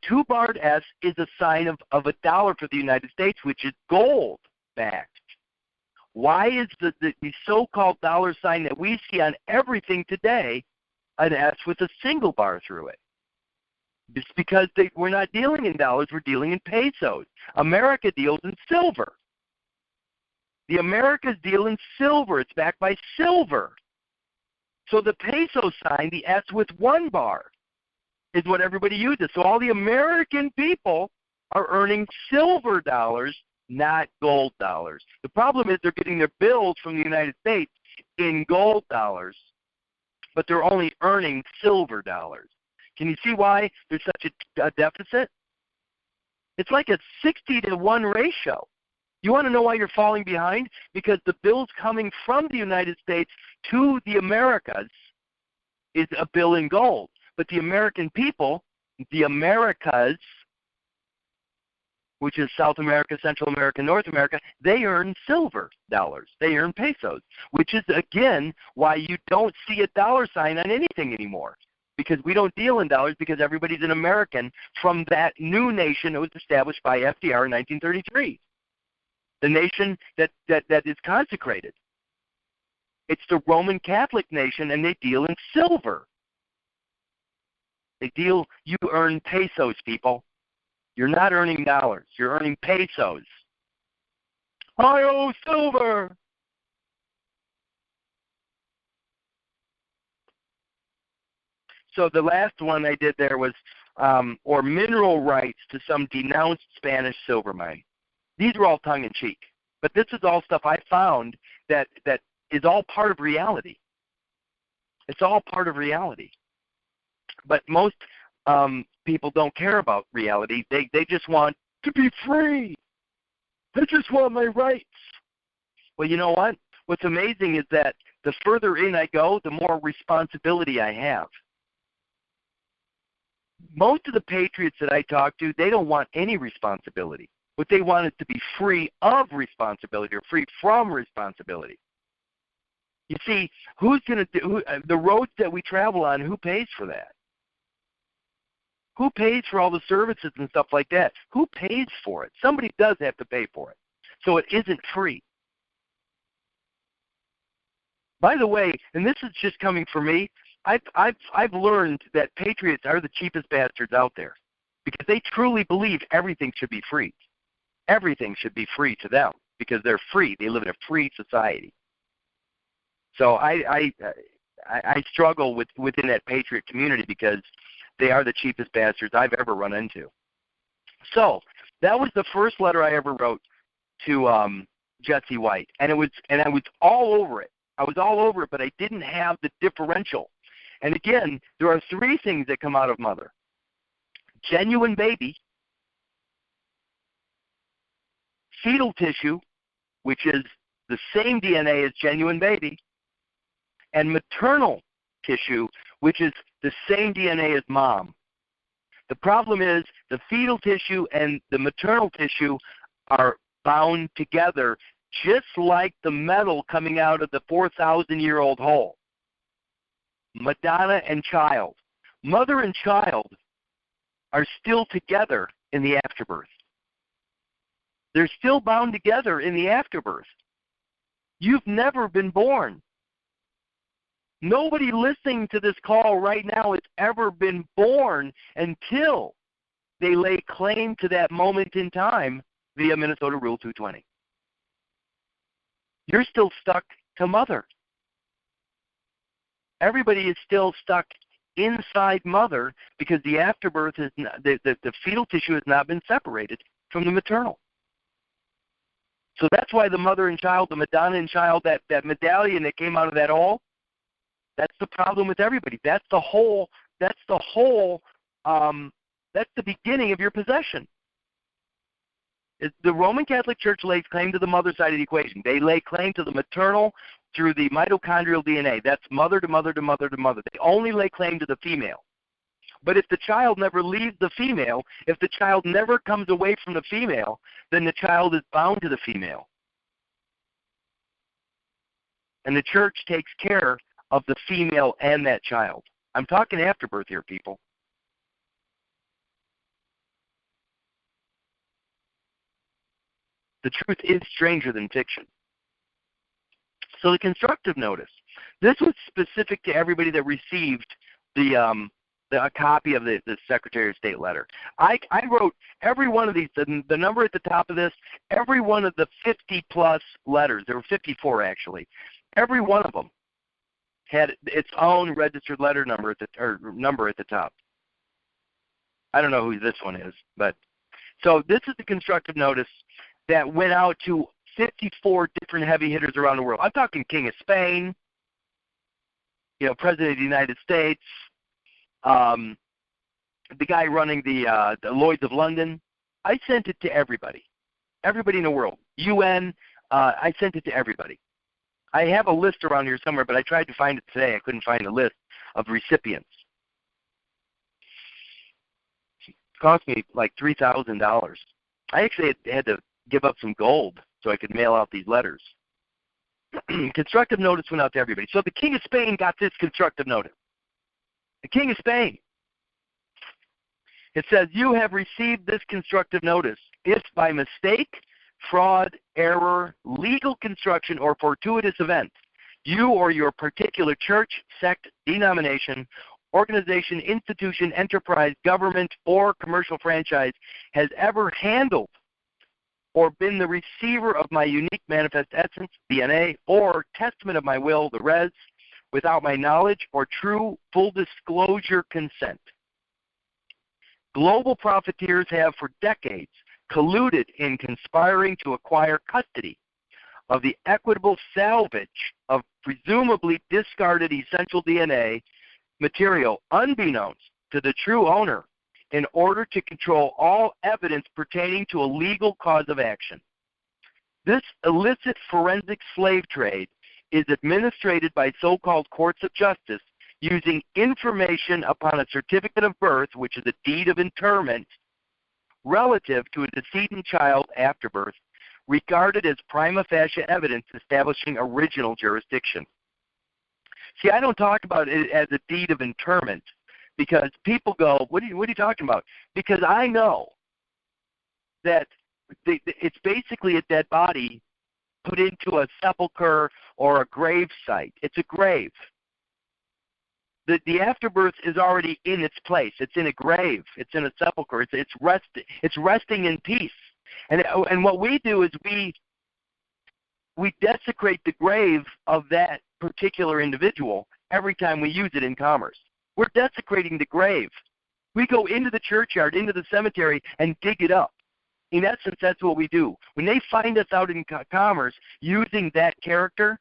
two-barred S is a sign of a dollar for the United States, which is gold-backed. Why is the so-called dollar sign that we see on everything today an S with a single bar through it? It's because we're not dealing in dollars, we're dealing in pesos. America deals in silver. The Americas deal in silver. It's backed by silver. So the peso sign, the S with one bar, is what everybody uses. So all the American people are earning silver dollars, not gold dollars. The problem is they're getting their bills from the United States in gold dollars, but they're only earning silver dollars. Can you see why there's such a deficit? It's like a 60-to-1 ratio. You want to know why you're falling behind? Because the bills coming from the United States to the Americas is a bill in gold. But the American people, the Americas, which is South America, Central America, North America, they earn silver dollars. They earn pesos, which is, again, why you don't see a dollar sign on anything anymore, because we don't deal in dollars because everybody's an American from that new nation that was established by FDR in 1933, the nation that is consecrated. It's the Roman Catholic nation, and they deal in silver. You earn pesos, people. You're not earning dollars. You're earning pesos. I owe silver. So the last one I did there was, or mineral rights to some denounced Spanish silver mine. These were all tongue-in-cheek. But this is all stuff I found that is all part of reality. It's all part of reality. But most people don't care about reality. They just want to be free. They just want my rights. Well, you know what? What's amazing is that the further in I go, the more responsibility I have. Most of the patriots that I talk to, they don't want any responsibility. What they want is to be free of responsibility or free from responsibility. You see, who's going to do the roads that we travel on? Who pays for that? Who pays for all the services and stuff like that? Who pays for it? Somebody does have to pay for it. So it isn't free. By the way, and this is just coming from me, I've learned that patriots are the cheapest bastards out there because they truly believe everything should be free. Everything should be free to them because they're free. They live in a free society. So I struggle within that patriot community because they are the cheapest bastards I've ever run into. So that was the first letter I ever wrote to Jesse White, and I was all over it. I was all over it, but I didn't have the differential. And again, there are three things that come out of mother: genuine baby, fetal tissue, which is the same DNA as genuine baby, and maternal tissue, which is the same DNA as mom. The problem is the fetal tissue and the maternal tissue are bound together just like the metal coming out of the 4,000-year-old hole. Madonna and child. Mother and child are still together in the afterbirth. They're still bound together in the afterbirth. You've never been born. Nobody listening to this call right now has ever been born until they lay claim to that moment in time via Minnesota Rule 220. You're still stuck to mother. Everybody is still stuck inside mother because the afterbirth is not, the fetal tissue has not been separated from the maternal. So that's why the mother and child, the Madonna and child, that medallion that came out of that hole, that's the problem with everybody. That's the whole. That's the beginning of your possession. The Roman Catholic Church lays claim to the mother side of the equation. They lay claim to the maternal through the mitochondrial DNA. That's mother to mother to mother to mother. They only lay claim to the female. But if the child never leaves the female, if the child never comes away from the female, then the child is bound to the female. And the church takes care of the female and that child. I'm talking afterbirth here, people. The truth is stranger than fiction. So the constructive notice. This was specific to everybody that received a copy of the Secretary of State letter. I wrote every one of these, the number at the top of this, every one of the 50-plus letters, there were 54 actually, every one of them had its own registered letter number at the top. I don't know who this one is, but so this is the constructive notice that went out to 54 different heavy hitters around the world. I'm talking King of Spain, President of the United States, the guy running the Lloyd's of London. I sent it to everybody in the world. UN, I sent it to everybody. I have a list around here somewhere, but I tried to find it today. I couldn't find a list of recipients. It cost me like $3,000. I actually had to give up some gold so I could mail out these letters. Constructive notice went out to everybody. So the King of Spain got this constructive notice. The King of Spain. It says, you have received this constructive notice if by mistake, fraud, error, legal construction, or fortuitous event, you or your particular church, sect, denomination, organization, institution, enterprise, government, or commercial franchise has ever handled or been the receiver of my unique manifest essence, DNA, or testament of my will, the res, without my knowledge or true full disclosure consent. Global profiteers have for decades colluded in conspiring to acquire custody of the equitable salvage of presumably discarded essential DNA material unbeknownst to the true owner in order to control all evidence pertaining to a legal cause of action. This illicit forensic slave trade is administered by so-called courts of justice using information upon a certificate of birth, which is a deed of interment, relative to a decedent child after birth, regarded as prima facie evidence establishing original jurisdiction. See, I don't talk about it as a deed of interment because people go, what are you talking about? Because I know that it's basically a dead body put into a sepulcher or a grave site. It's a grave. The afterbirth is already in its place. It's in a grave. It's in a sepulcher. It's resting in peace. And what we do is we desecrate the grave of that particular individual every time we use it in commerce. We're desecrating the grave. We go into the churchyard, into the cemetery, and dig it up. In essence, that's what we do. When they find us out in commerce using that character,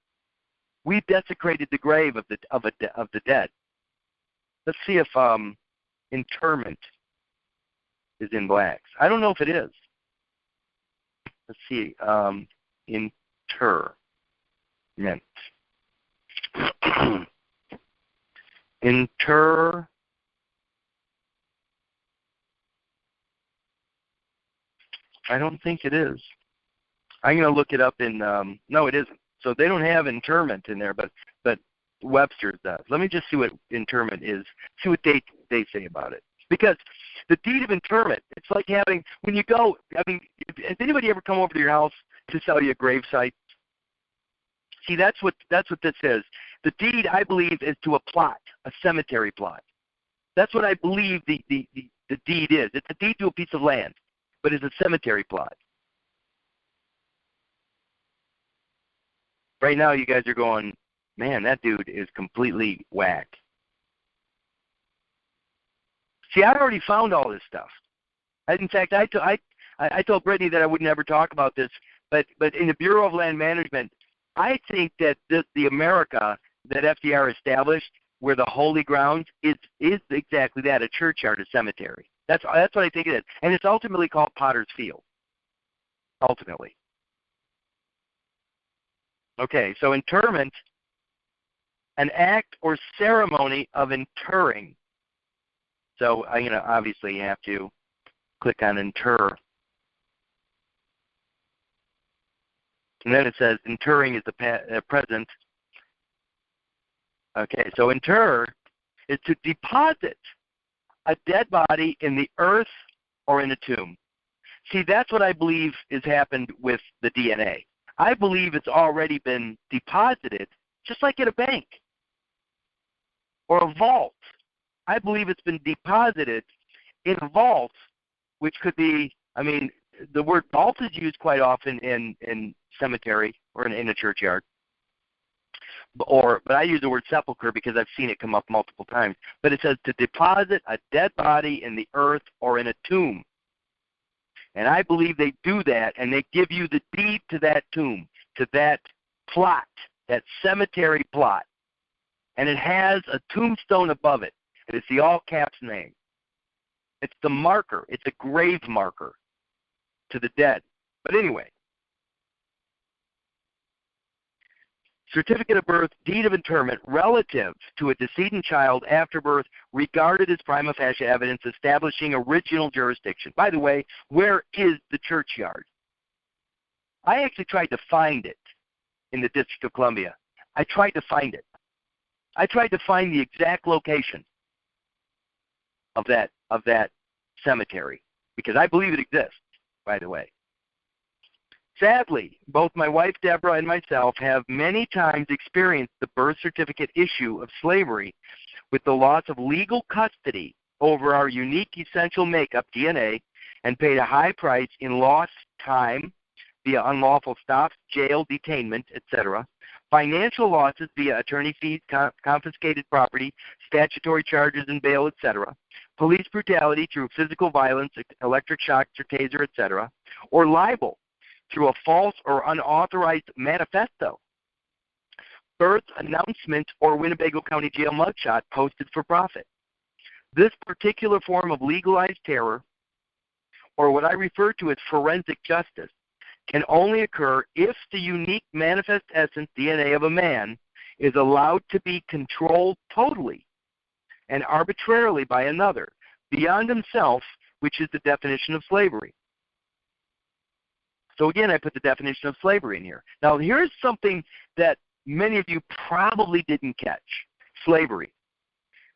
we've desecrated the grave of the dead. Let's see if interment is in blacks. I don't know if it is. Let's see. Interment. I don't think it is. I'm going to look it up in, no, it isn't. So they don't have interment in there, but Webster's does. Let me just see what interment is, see what they say about it. Because the deed of interment, it's like having, when you go, has anybody ever come over to your house to sell you a grave site? See, that's what this is. The deed, I believe, is to a plot, a cemetery plot. That's what I believe the deed is. It's a deed to a piece of land, but it's a cemetery plot. Right now, you guys are going, man, that dude is completely whacked. See, I already found all this stuff. In fact, I told Brittany that I would never talk about this, but in the Bureau of Land Management, I think that the America that FDR established, where the holy ground is exactly that, a churchyard, a cemetery. That's what I think it is. And it's ultimately called Potter's Field. Ultimately. Okay, so interment, an act or ceremony of interring. So, obviously you have to click on inter. And then it says interring is the present. Okay, so inter is to deposit a dead body in the earth or in a tomb. See, that's what I believe has happened with the DNA. I believe it's already been deposited, just like at a bank or a vault. I believe it's been deposited in a vault, which could be, the word vault is used quite often in cemetery or in a churchyard. But I use the word sepulcher because I've seen it come up multiple times. But it says to deposit a dead body in the earth or in a tomb. And I believe they do that, and they give you the deed to that tomb, to that plot, that cemetery plot. And it has a tombstone above it, and it's the all-caps name. It's the marker. It's a grave marker to the dead. But anyway, certificate of birth, deed of interment relative to a decedent child after birth regarded as prima facie evidence establishing original jurisdiction. By the way, where is the churchyard? I actually tried to find it in the District of Columbia. I tried to find it. I tried to find the exact location of that cemetery because I believe it exists, by the way. Sadly, both my wife Deborah and myself have many times experienced the birth certificate issue of slavery with the loss of legal custody over our unique essential makeup, DNA, and paid a high price in lost time via unlawful stops, jail, detainment, etc., financial losses via attorney fees, confiscated property, statutory charges and bail, etc., police brutality through physical violence, electric shocks or taser, etc., or libel through a false or unauthorized manifesto, birth announcement, or Winnebago County Jail mugshot posted for profit. This particular form of legalized terror, or what I refer to as forensic justice, can only occur if the unique manifest essence DNA of a man is allowed to be controlled totally and arbitrarily by another, beyond himself, which is the definition of slavery. So again, I put the definition of slavery in here. Now, here's something that many of you probably didn't catch. Slavery.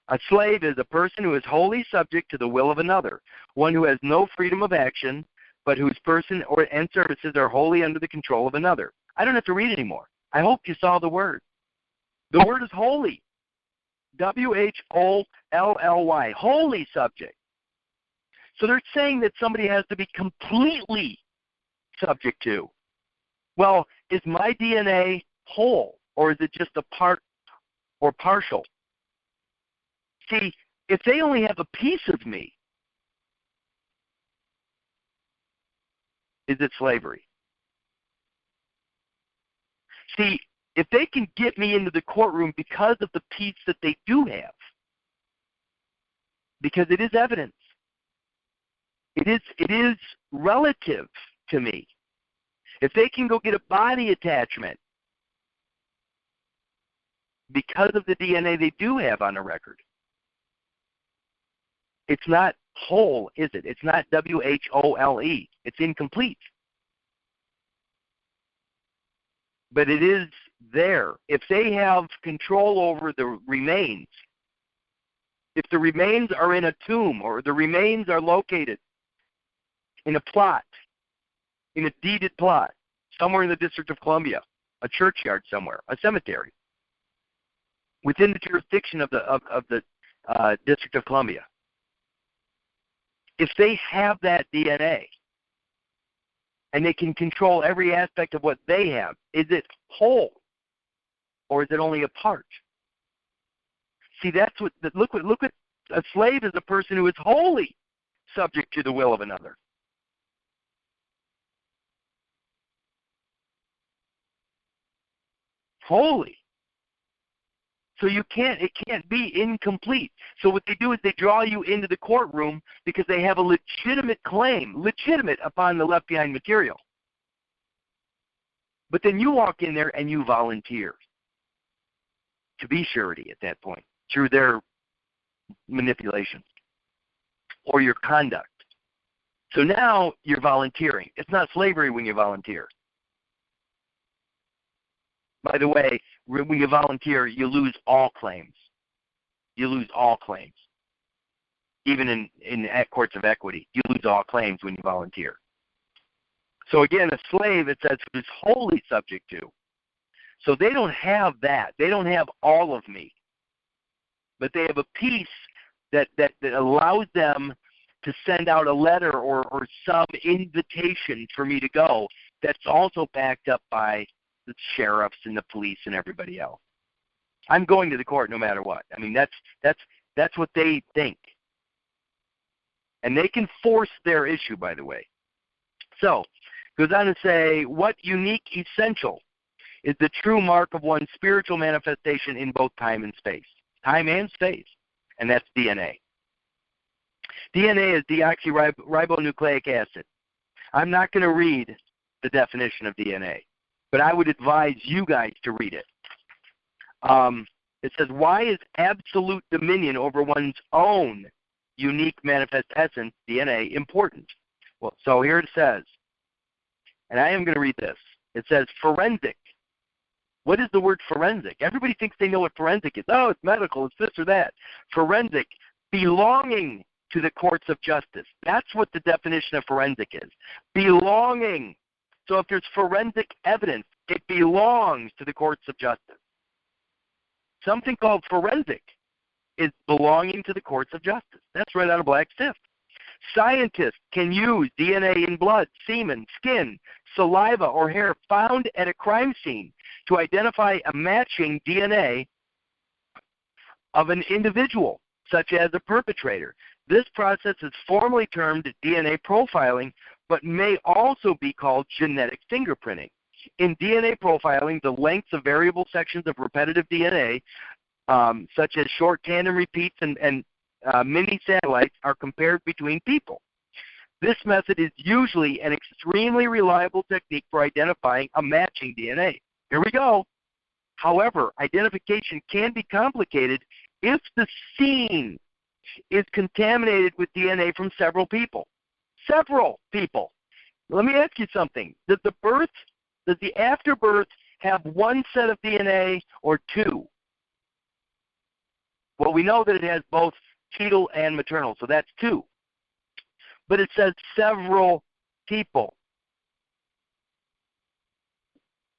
A slave is a person who is wholly subject to the will of another, one who has no freedom of action, but whose person and services are wholly under the control of another. I don't have to read anymore. I hope you saw the word. The word is holy. W-H-O-L-L-Y. Holy subject. So they're saying that somebody has to be completely subject to. Well, is my DNA whole, or is it just a part or partial? See, if they only have a piece of me, is it slavery? See, if they can get me into the courtroom because of the piece that they do have, because it is evidence, it is relative to me. If they can go get a body attachment because of the DNA they do have on the record, it's not whole, is it? It's not W-H-O-L-E. It's incomplete. But it is there. If they have control over the remains, if the remains are in a tomb or the remains are located in a plot, in a deeded plot, somewhere in the District of Columbia, a churchyard somewhere, a cemetery, within the jurisdiction of the District of Columbia. If they have that DNA and they can control every aspect of what they have, is it whole or is it only a part? See, that's what. Look what a slave is a person who is wholly subject to the will of another. Wholly. So it can't be incomplete. So what they do is they draw you into the courtroom because they have a legitimate claim, upon the left behind material. But then you walk in there and you volunteer to be surety at that point through their manipulation or your conduct. So now you're volunteering. It's not slavery when you volunteer. By the way, when you volunteer, you lose all claims. You lose all claims. Even in courts of equity, you lose all claims when you volunteer. So again, a slave, it says, is wholly subject to. So they don't have that. They don't have all of me. But they have a piece that allows them to send out a letter or some invitation for me to go that's also backed up by the sheriffs and the police and everybody else. I'm going to the court no matter what. I mean, that's what they think. And they can force their issue, by the way. So, goes on to say, what unique essential is the true mark of one's spiritual manifestation in both time and space? Time and space. And that's DNA. DNA is deoxyribonucleic acid. I'm not going to read the definition of DNA, but I would advise you guys to read it. It says, why is absolute dominion over one's own unique manifest essence, DNA, important? Well, so here it says, and I am going to read this. It says forensic. What is the word forensic? Everybody thinks they know what forensic is. Oh, it's medical, it's this or that. Forensic, belonging to the courts of justice. That's what the definition of forensic is. Belonging. So if there's forensic evidence, it belongs to the courts of justice. Something called forensic is belonging to the courts of justice. That's right out of Black Stiff. Scientists can use DNA in blood, semen, skin, saliva, or hair found at a crime scene to identify a matching DNA of an individual, such as a perpetrator. This process is formally termed DNA profiling, but may also be called genetic fingerprinting. In DNA profiling, the lengths of variable sections of repetitive DNA, such as short tandem repeats and mini satellites, are compared between people. This method is usually an extremely reliable technique for identifying a matching DNA. Here we go. However, identification can be complicated if the scene is contaminated with DNA from several people. Several people. Let me ask you something. Does the afterbirth have one set of DNA or two? Well, we know that it has both fetal and maternal, so that's two. But it says several people.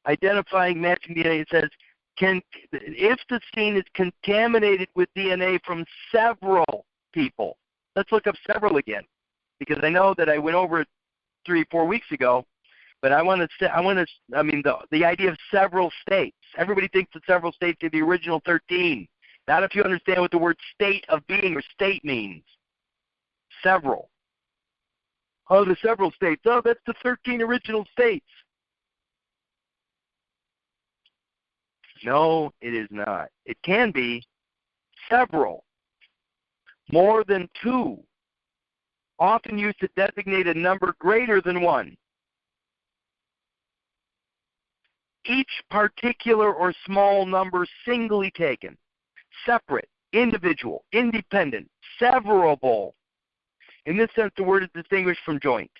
Identifying matching DNA, it says, if the scene is contaminated with DNA from several people. Let's look up several again, because I know that I went over it 3-4 weeks ago, but the idea of several states. Everybody thinks that several states are the original 13. Not if you understand what the word state of being or state means. Several. Oh, the several states. Oh, that's the 13 original states. No, it is not. It can be several. More than two. Often used to designate a number greater than one. Each particular or small number singly taken. Separate, individual, independent, severable. In this sense, the word is distinguished from joint.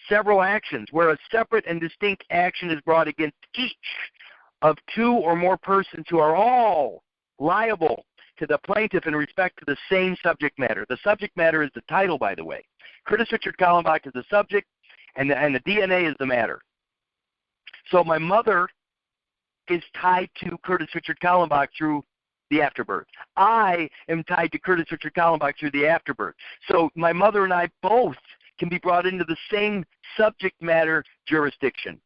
Several actions, where a separate and distinct action is brought against each of two or more persons who are all liable to the plaintiff in respect to the same subject matter. The subject matter is the title, by the way. Curtis Richard Kallenbach is the subject, and the DNA is the matter. So my mother is tied to Curtis Richard Kallenbach through the afterbirth. I am tied to Curtis Richard Kallenbach through the afterbirth. So my mother and I both can be brought into the same subject matter jurisdiction.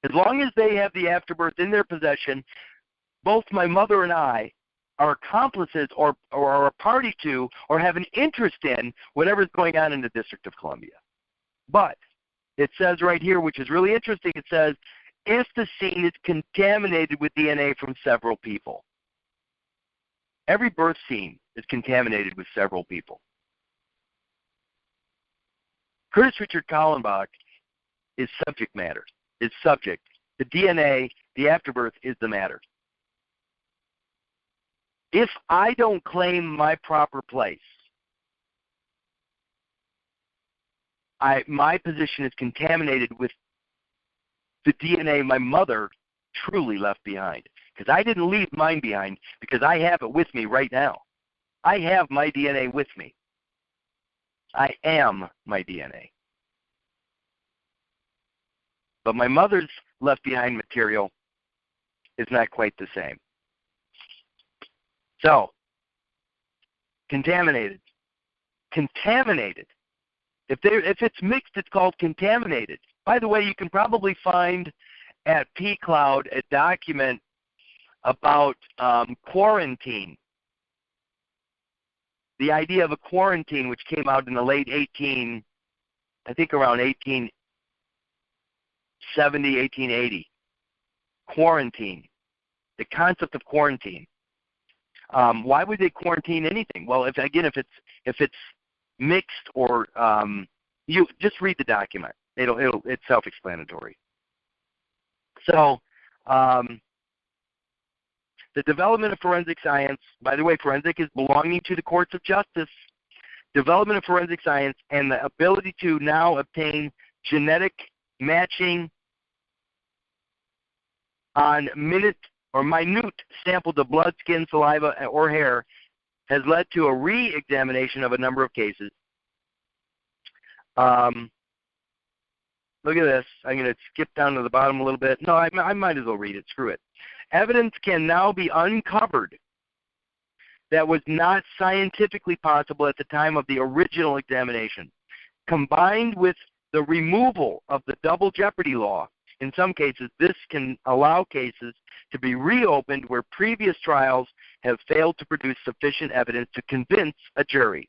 As long as they have the afterbirth in their possession, both my mother and I are accomplices or are a party to or have an interest in whatever's going on in the District of Columbia. But it says right here, which is really interesting, it says, if the scene is contaminated with DNA from several people. Every birth scene is contaminated with several people. Curtis Richard Kallenbach is subject matter, is subject. The DNA, the afterbirth, is the matter. If I don't claim my proper place, my position is contaminated with the DNA my mother truly left behind. Because I didn't leave mine behind, because I have it with me right now. I have my DNA with me. I am my DNA. But my mother's left behind material is not quite the same. So, contaminated. Contaminated. If it's mixed, it's called contaminated. By the way, you can probably find at pCloud a document about quarantine. The idea of a quarantine, which came out in the late I think around 1870, 1880. Quarantine. The concept of quarantine. Why would they quarantine anything? Well, if it's mixed or you just read the document. It's self-explanatory. So, the development of forensic science, by the way, forensic is belonging to the courts of justice. Development of forensic science and the ability to now obtain genetic matching on minute minute samples of blood, skin, saliva, or hair has led to a re-examination of a number of cases. Look at this. I'm going to skip down to the bottom a little bit. No, I might as well read it. Screw it. Evidence can now be uncovered that was not scientifically possible at the time of the original examination. Combined with the removal of the double jeopardy law, in some cases, this can allow cases to be reopened where previous trials have failed to produce sufficient evidence to convince a jury.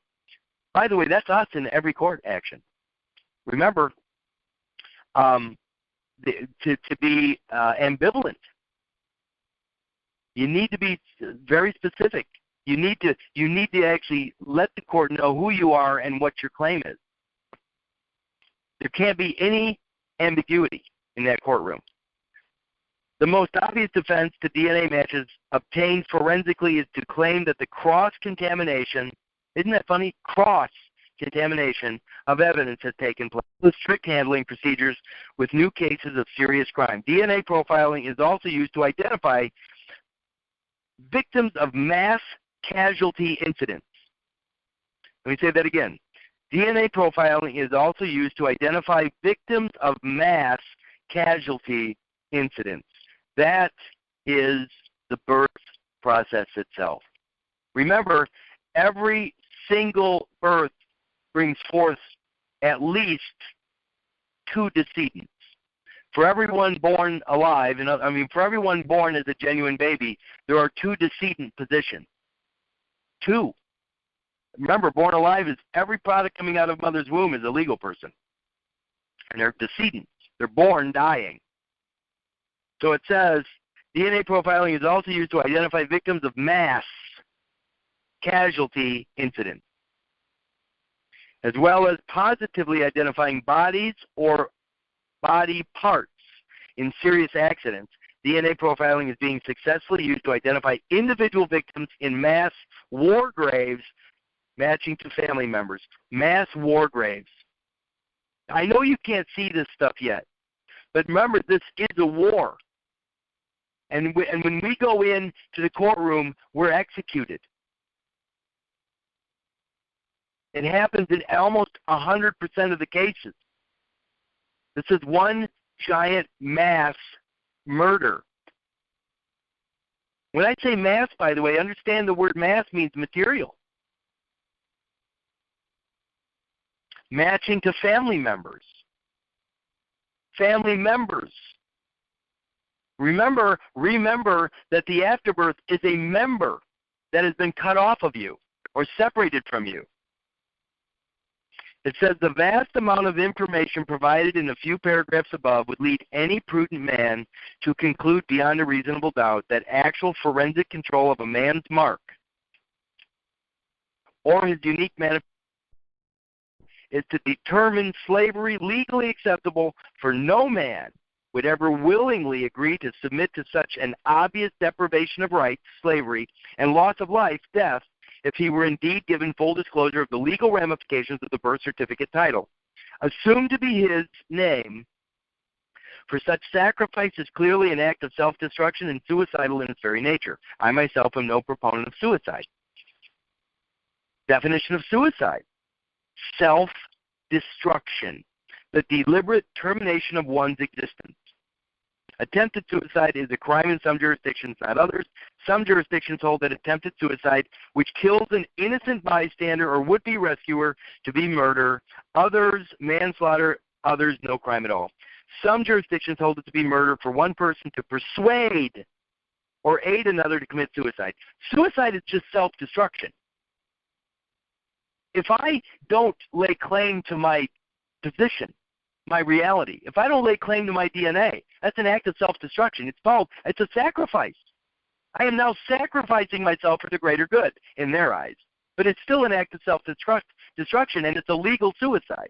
By the way, that's us in every court action. Remember, to be ambivalent, you need to be very specific. You need to actually let the court know who you are and what your claim is. There can't be any ambiguity in that courtroom. The most obvious defense to DNA matches obtained forensically is to claim that the cross-contamination, isn't that funny? Cross-contamination of evidence has taken place with strict handling procedures with new cases of serious crime. DNA profiling is also used to identify victims of mass casualty incidents. Let me say that again. DNA profiling is also used to identify victims of mass casualty incidents. That is the birth process itself. Remember, every single birth brings forth at least two decedents. For everyone born alive, for everyone born as a genuine baby, there are two decedent positions. Two. Remember, born alive is every product coming out of mother's womb is a legal person. And they're decedents. They're born dying. So it says, DNA profiling is also used to identify victims of mass casualty incidents, as well as positively identifying bodies or body parts in serious accidents. DNA profiling is being successfully used to identify individual victims in mass war graves matching to family members. Mass war graves. I know you can't see this stuff yet, but remember, this is a war. And when we go in to the courtroom, we're executed. It happens in almost 100% of the cases. This is one giant mass murder. When I say mass, by the way, understand the word mass means material. Matching to family members. Family members Remember that the afterbirth is a member that has been cut off of you or separated from you. It says the vast amount of information provided in a few paragraphs above would lead any prudent man to conclude beyond a reasonable doubt that actual forensic control of a man's mark or his unique manifestation is to determine slavery legally acceptable, for no man would ever willingly agree to submit to such an obvious deprivation of rights, slavery, and loss of life, death, if he were indeed given full disclosure of the legal ramifications of the birth certificate title, assumed to be his name, for such sacrifice is clearly an act of self-destruction and suicidal in its very nature. I myself am no proponent of suicide. Definition of suicide: self-destruction, the deliberate termination of one's existence. Attempted suicide is a crime in some jurisdictions, not others. Some jurisdictions hold that attempted suicide, which kills an innocent bystander or would-be rescuer, to be murder. Others, manslaughter. Others, no crime at all. Some jurisdictions hold it to be murder for one person to persuade or aid another to commit suicide. Suicide is just self-destruction. If I don't lay claim to my position, my reality, if I don't lay claim to my DNA, that's an act of self-destruction. It's a sacrifice. I am now sacrificing myself for the greater good in their eyes. But it's still an act of self-destruction, and it's a legal suicide.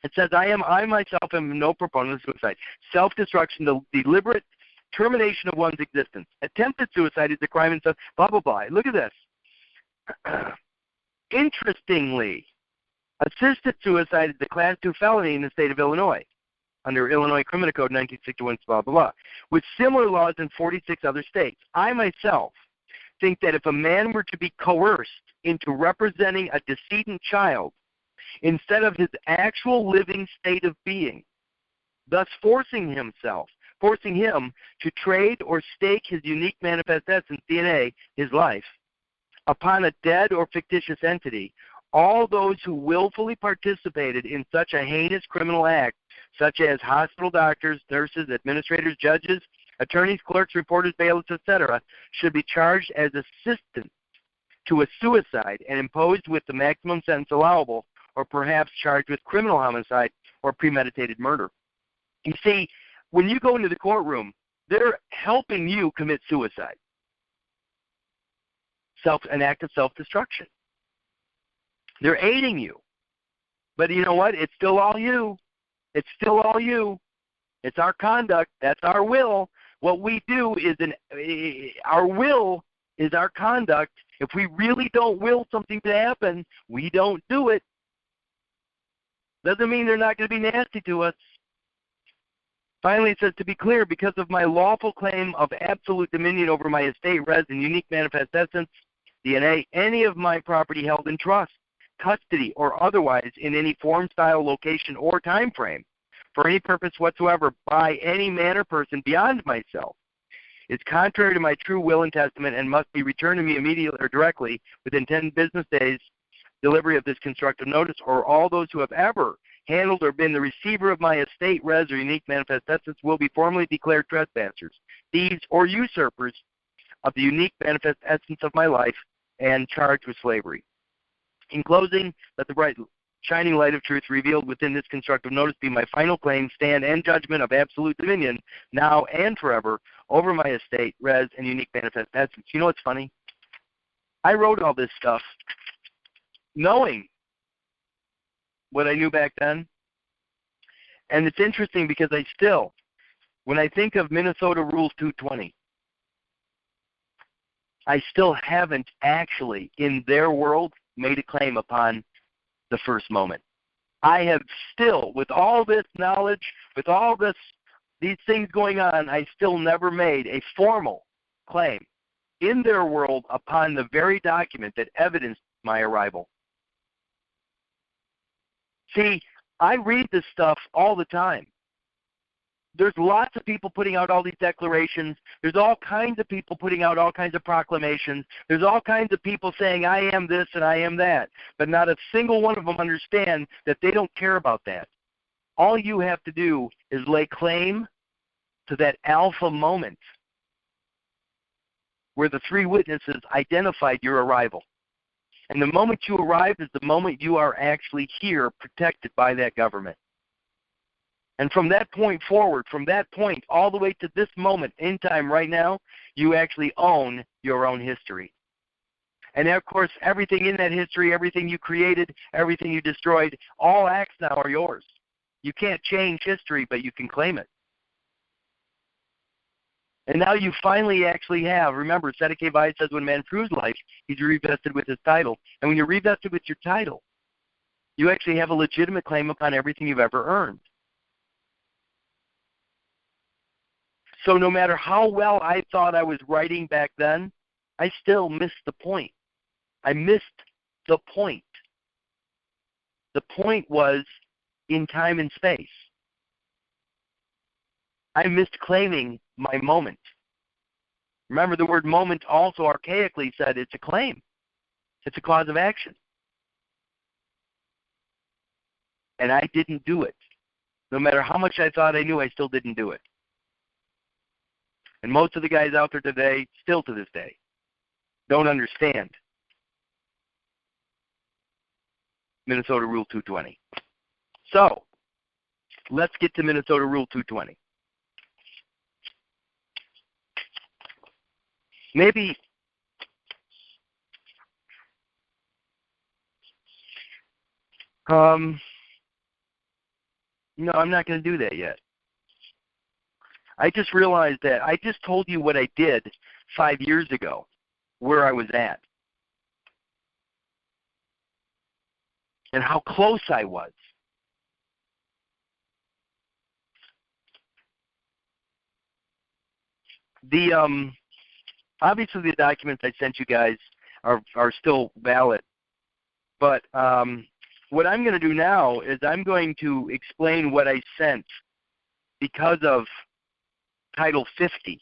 It says, I myself am no proponent of suicide. Self-destruction, the deliberate termination of one's existence. Attempted suicide is a crime in blah, blah, blah. Look at this. Interestingly, assisted suicide is a Class 2 felony in the state of Illinois, under Illinois Criminal Code 1961, blah, blah, blah, with similar laws in 46 other states. I myself think that if a man were to be coerced into representing a decedent child instead of his actual living state of being, thus forcing him to trade or stake his unique manifest essence, DNA, his life, upon a dead or fictitious entity, all those who willfully participated in such a heinous criminal act, such as hospital doctors, nurses, administrators, judges, attorneys, clerks, reporters, bailiffs, etc., should be charged as assistants to a suicide and imposed with the maximum sentence allowable, or perhaps charged with criminal homicide or premeditated murder. You see, when you go into the courtroom, they're helping you commit suicide. An act of self-destruction. They're aiding you. But you know what? It's still all you. It's still all you. It's our conduct. That's our will. What we do is our will is our conduct. If we really don't will something to happen, we don't do it. Doesn't mean they're not going to be nasty to us. Finally, it says, to be clear, because of my lawful claim of absolute dominion over my estate, res, and unique manifest essence, DNA, any of my property held in trust, custody, or otherwise in any form, style, location, or time frame, for any purpose whatsoever, by any man or person beyond myself, is contrary to my true will and testament, and must be returned to me immediately or directly within 10 business days, delivery of this constructive notice, or all those who have ever handled or been the receiver of my estate, res, or unique manifest essence will be formally declared trespassers, thieves, or usurpers of the unique manifest essence of my life, and charged with slavery. In closing, let the bright shining light of truth revealed within this constructive notice be my final claim, stand, and judgment of absolute dominion, now and forever, over my estate, res, and unique manifest essence. You know what's funny? I wrote all this stuff knowing what I knew back then. And it's interesting because I still, when I think of Minnesota Rule 220, I still haven't actually, in their world, made a claim upon the first moment. I have still, with all this knowledge, with all these things going on, I still never made a formal claim in their world upon the very document that evidenced my arrival. See, I read this stuff all the time. There's lots of people putting out all these declarations. There's all kinds of people putting out all kinds of proclamations. There's all kinds of people saying, I am this and I am that. But not a single one of them understand that they don't care about that. All you have to do is lay claim to that alpha moment where the three witnesses identified your arrival. And the moment you arrive is the moment you are actually here, protected by that government. And from that point forward, from that point all the way to this moment in time right now, you actually own your own history. And of course, everything in that history, everything you created, everything you destroyed, all acts now are yours. You can't change history, but you can claim it. And now you finally actually have, remember, Seneca Vai says when man proves life, he's revested with his title. And when you're revested with your title, you actually have a legitimate claim upon everything you've ever earned. So no matter how well I thought I was writing back then, I still missed the point. I missed the point. The point was in time and space. I missed claiming my moment. Remember, the word moment also archaically said it's a claim. It's a cause of action. And I didn't do it. No matter how much I thought I knew, I still didn't do it. And most of the guys out there today, still to this day, don't understand Minnesota Rule 220. So, let's get to Minnesota Rule 220. Maybe no, I'm not going to do that yet. I just realized that I just told you what I did 5 years ago, where I was at, and how close I was. Obviously the documents I sent you guys are still valid, but what I'm going to do now is I'm going to explain what I sent because of Title 50.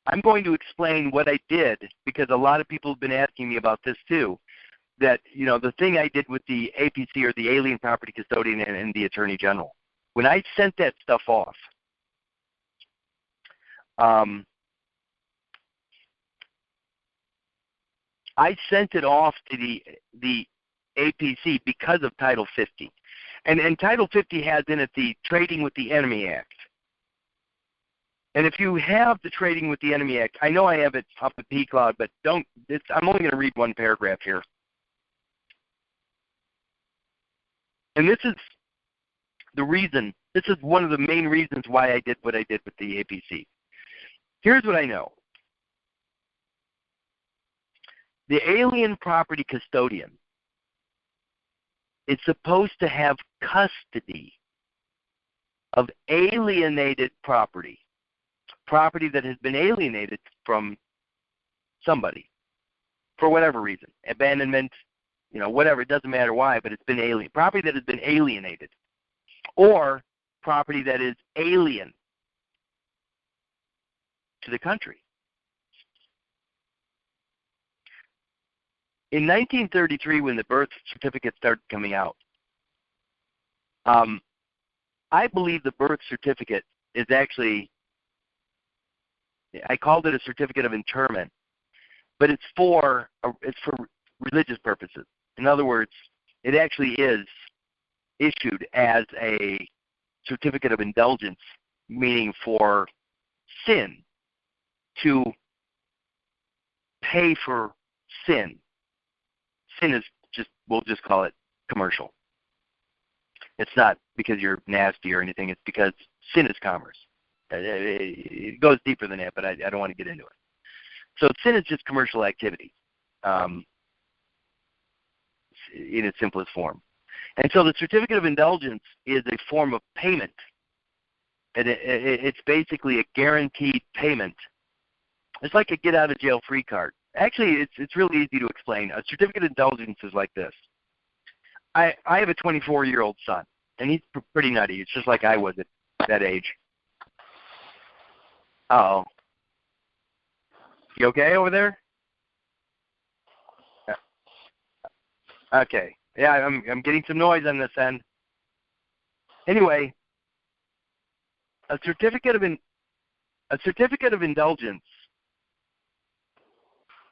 I'm going to explain what I did because a lot of people have been asking me about this too, that, you know, the thing I did with the APC or the Alien Property Custodian and the Attorney General. When I sent that stuff off, I sent it off to the APC because of Title 50. And Title 50 has in it the Trading with the Enemy Act. And if you have the Trading with the Enemy Act, I know I have it up at P-Cloud, but I'm only going to read one paragraph here. And this is the reason, this is one of the main reasons why I did what I did with the APC. Here's what I know. The alien property custodian is supposed to have custody of alienated property that has been alienated from somebody for whatever reason, abandonment, you know, whatever, it doesn't matter why, but it's been alien. Property that has been alienated or property that is alien to the country. In 1933, when the birth certificate started coming out, I believe the birth certificate is actually, I called it a certificate of interment, but it's for religious purposes. In other words, it actually is issued as a certificate of indulgence, meaning for sin, to pay for sin. Sin is just, we'll just call it commercial. It's not because you're nasty or anything. It's because sin is commerce. It goes deeper than that, but I don't want to get into it. So sin is just commercial activity in its simplest form. And so the certificate of indulgence is a form of payment. It's basically a guaranteed payment. It's like a get-out-of-jail-free card. Actually, it's really easy to explain. A certificate of indulgence is like this. I have a 24-year-old son, and he's pretty nutty. It's just like I was at that age. Uh-oh. You okay over there? Okay. Yeah, I'm getting some noise on this end. Anyway, a certificate of A certificate of indulgence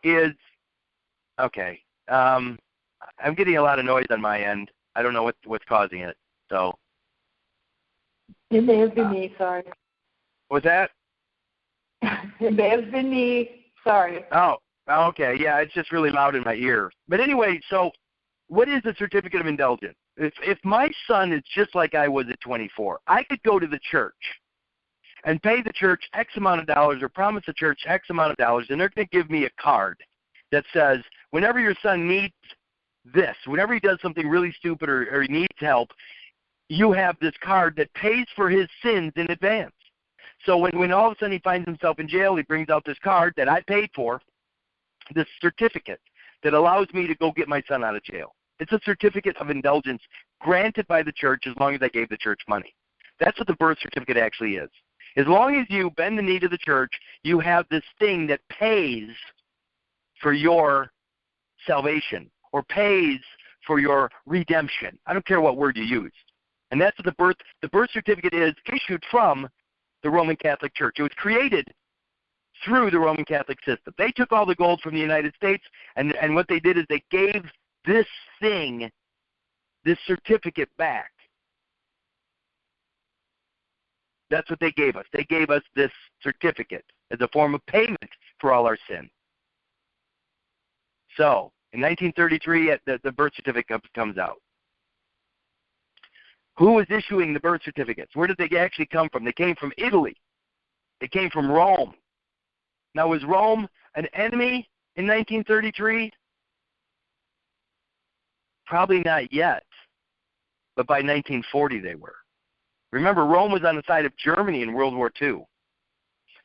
is, okay, I'm getting a lot of noise on my end. I don't know what's causing it. So. It may have been me, sorry. What's that? It may have been me, sorry. Oh, okay. Yeah, it's just really loud in my ear. But anyway, so what is a certificate of indulgence? If my son is just like I was at 24, I could go to the church and pay the church X amount of dollars or promise the church X amount of dollars, and they're going to give me a card that says, whenever your son needs this, whenever he does something really stupid or he needs help, you have this card that pays for his sins in advance. So when all of a sudden he finds himself in jail, he brings out this card that I paid for, this certificate that allows me to go get my son out of jail. It's a certificate of indulgence granted by the church as long as I gave the church money. That's what the birth certificate actually is. As long as you bend the knee to the church, you have this thing that pays for your salvation or pays for your redemption. I don't care what word you use. And that's what the birth certificate is issued from the Roman Catholic Church. It was created through the Roman Catholic system. They took all the gold from the United States, and what they did is they gave this thing, this certificate back. That's what they gave us. They gave us this certificate as a form of payment for all our sin. So, in 1933, the birth certificate comes out. Who was issuing the birth certificates? Where did they actually come from? They came from Italy. They came from Rome. Now, was Rome an enemy in 1933? Probably not yet. But by 1940 they were. Remember, Rome was on the side of Germany in World War II.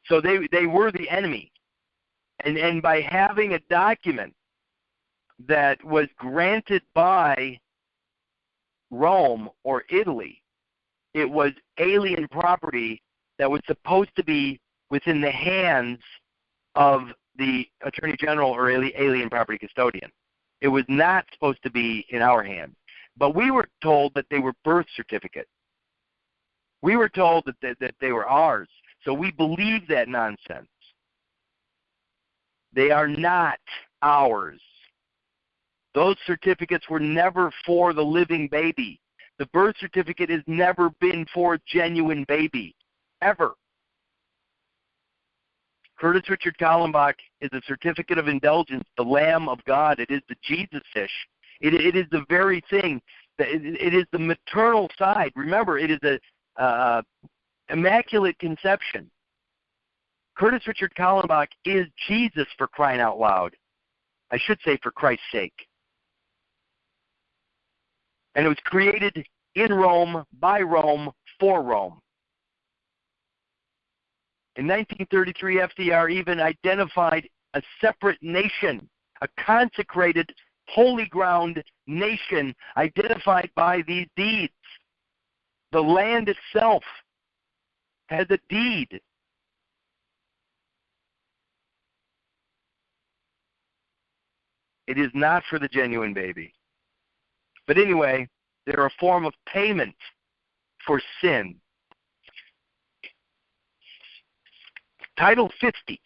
So they were the enemy. And by having a document that was granted by Rome or Italy, it was alien property that was supposed to be within the hands of the Attorney General or alien property custodian. It was not supposed to be in our hands. But we were told that they were birth certificates. We were told that they were ours. So we believe that nonsense. They are not ours. Those certificates were never for the living baby. The birth certificate has never been for a genuine baby, ever. Curtis Richard Kallenbach is a certificate of indulgence, the Lamb of God. It is the Jesus fish. It is the very thing. It is the maternal side. Remember, it is a immaculate conception. Curtis Richard Kallenbach is Jesus, for crying out loud. I should say for Christ's sake. And it was created in Rome, by Rome, for Rome. In 1933, FDR even identified a separate nation, a consecrated, holy ground nation identified by these deeds. The land itself has a deed. It is not for the genuine baby. But anyway, they're a form of payment for sin. Title 50,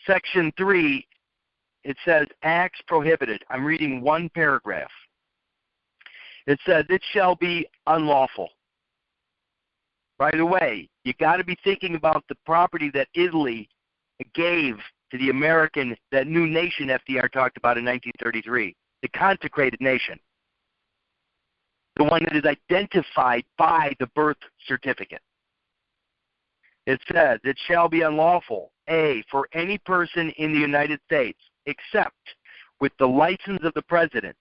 Section 3, it says, acts prohibited. I'm reading one paragraph. It says, it shall be unlawful. Right away, you got to be thinking about the property that Italy gave to the American, that new nation FDR talked about in 1933, the consecrated nation. The one that is identified by the birth certificate. It says, it shall be unlawful, A, for any person in the United States, except with the license of the President,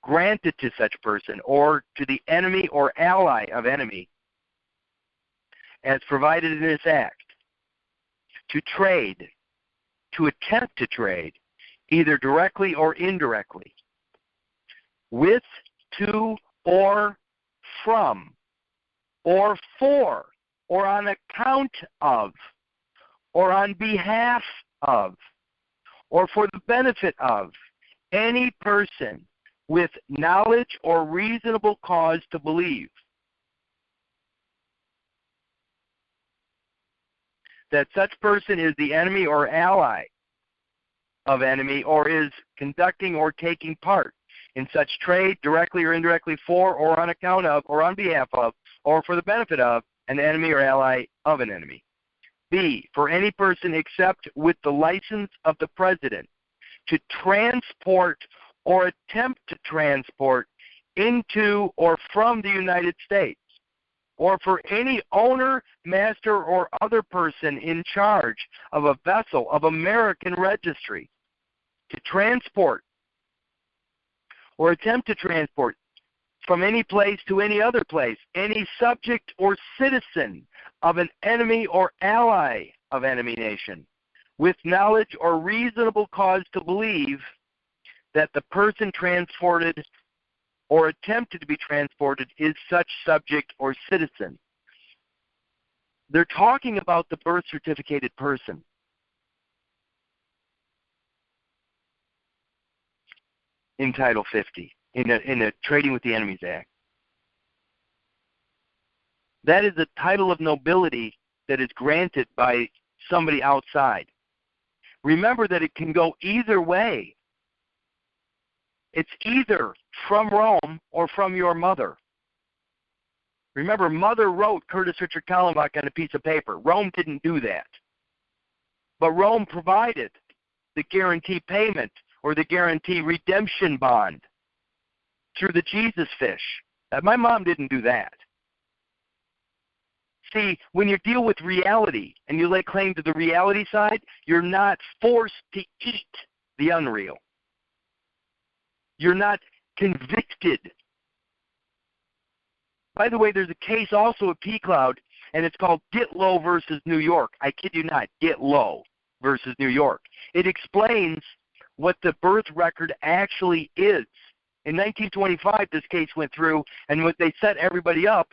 granted to such person, or to the enemy or ally of enemy, as provided in this act, to trade, to attempt to trade, either directly or indirectly, with, to, or from, or for, or on account of, or on behalf of, or for the benefit of any person with knowledge or reasonable cause to believe that such person is the enemy or ally of enemy, or is conducting or taking part in such trade, directly or indirectly for or on account of or on behalf of or for the benefit of an enemy or ally of an enemy. B, for any person except with the license of the President to transport or attempt to transport into or from the United States, or for any owner, master, or other person in charge of a vessel of American registry to transport or attempt to transport from any place to any other place, any subject or citizen of an enemy or ally of enemy nation, with knowledge or reasonable cause to believe that the person transported or attempted to be transported is such subject or citizen. They're talking about the birth certificated person. In Title 50, in the Trading with the Enemies Act. That is a title of nobility that is granted by somebody outside. Remember that it can go either way. It's either from Rome or from your mother. Remember, mother wrote Curtis Richard Kallenbach on a piece of paper. Rome didn't do that. But Rome provided the guarantee payment or the guarantee redemption bond through the Jesus fish. My mom didn't do that. See, when you deal with reality and you lay claim to the reality side, you're not forced to eat the unreal. You're not convicted. By the way, there's a case also at P-Cloud, and it's called Get Low versus New York. I kid you not, Get Low versus New York. It explains what the birth record actually is. In 1925, this case went through, and what they set everybody up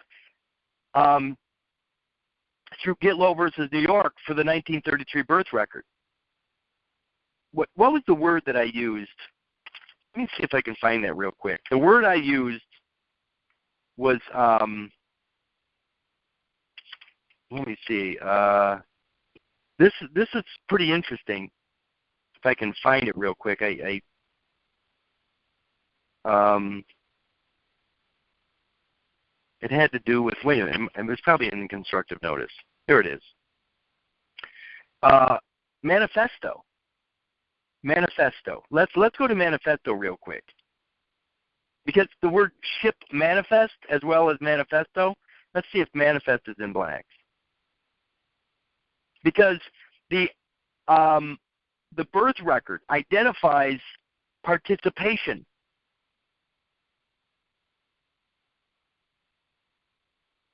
through Get Low versus New York for the 1933 birth record. What was the word that I used? Let me see if I can find that real quick. The word I used was, let me see. This is pretty interesting. If I can find it real quick, it had to do with, wait a minute, it was probably in the constructive notice. Here it is. Manifesto. Manifesto. Let's go to manifesto real quick. Because the word ship manifest as well as manifesto, let's see if manifest is in blanks. Because the birth record identifies participation.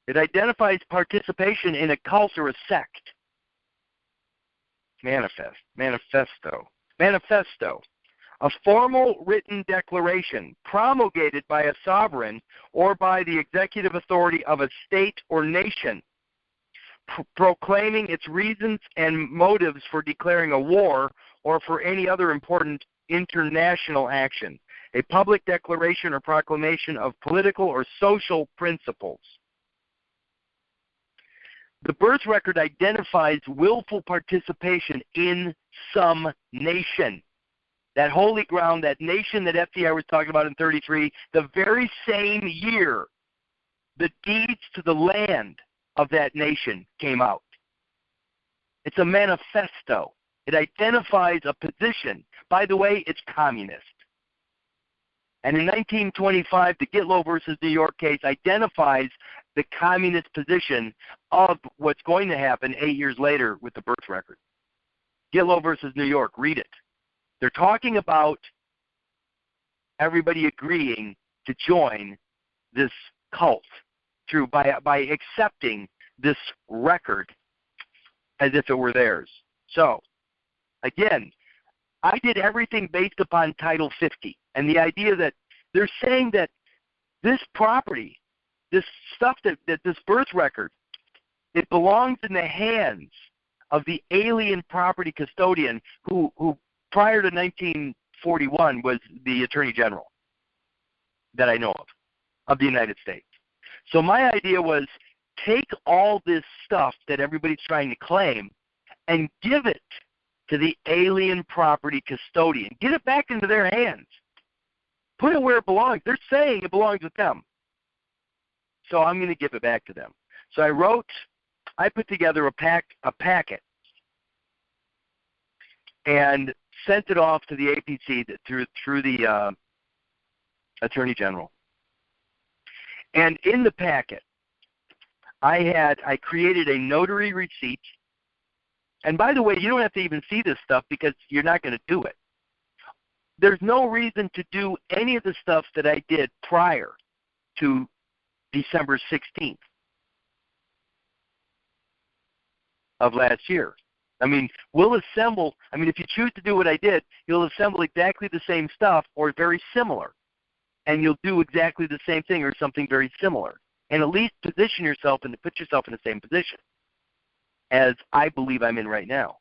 It identifies participation in a cult or a sect. Manifesto. A formal written declaration promulgated by a sovereign or by the executive authority of a state or nation, proclaiming its reasons and motives for declaring a war or for any other important international action. A public declaration or proclamation of political or social principles. The birth record identifies willful participation in some nation. That holy ground, that nation that FDR was talking about in 33, the very same year, the deeds to the land of that nation came out. It's a manifesto. It identifies a position. By the way, it's communist. And in 1925, the Get Low versus New York case identifies the communist position of what's going to happen 8 years later with the birth record. Get Low versus New York, read it. They're talking about everybody agreeing to join this cult by accepting this record as if it were theirs. So, again, I did everything based upon Title 50 and the idea that they're saying that this property, this stuff, that this birth record, it belongs in the hands of the alien property custodian who prior to 1941 was the Attorney General that I know of the United States. So my idea was take all this stuff that everybody's trying to claim and give it to the alien property custodian. Get it back into their hands. Put it where it belongs. They're saying it belongs with them. So I'm going to give it back to them. So I put together a packet and sent it off to the APC through the Attorney General. And in the packet, I created a notary receipt. And by the way, you don't have to even see this stuff because you're not going to do it. There's no reason to do any of the stuff that I did prior to December 16th of last year. I mean, if you choose to do what I did, you'll assemble exactly the same stuff or very similar. And you'll do exactly the same thing or something very similar. And at least position yourself and put yourself in the same position as I believe I'm in right now.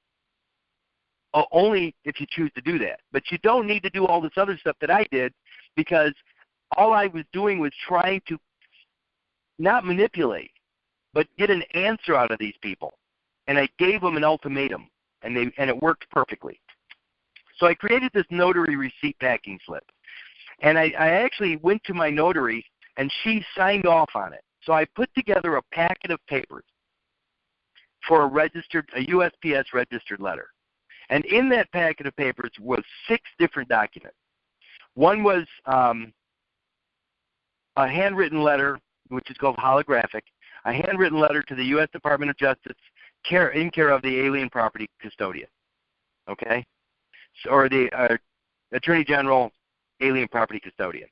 Only if you choose to do that. But you don't need to do all this other stuff that I did, because all I was doing was trying to not manipulate, but get an answer out of these people. And I gave them an ultimatum, and it worked perfectly. So I created this notary receipt packing slip. And I actually went to my notary, and she signed off on it. So I put together a packet of papers for a USPS registered letter. And in that packet of papers was 6 different documents. One was a handwritten letter, which is called holographic, a handwritten letter to the U.S. Department of Justice in care of the alien property custodian, okay? Or the Attorney General alien property custodian.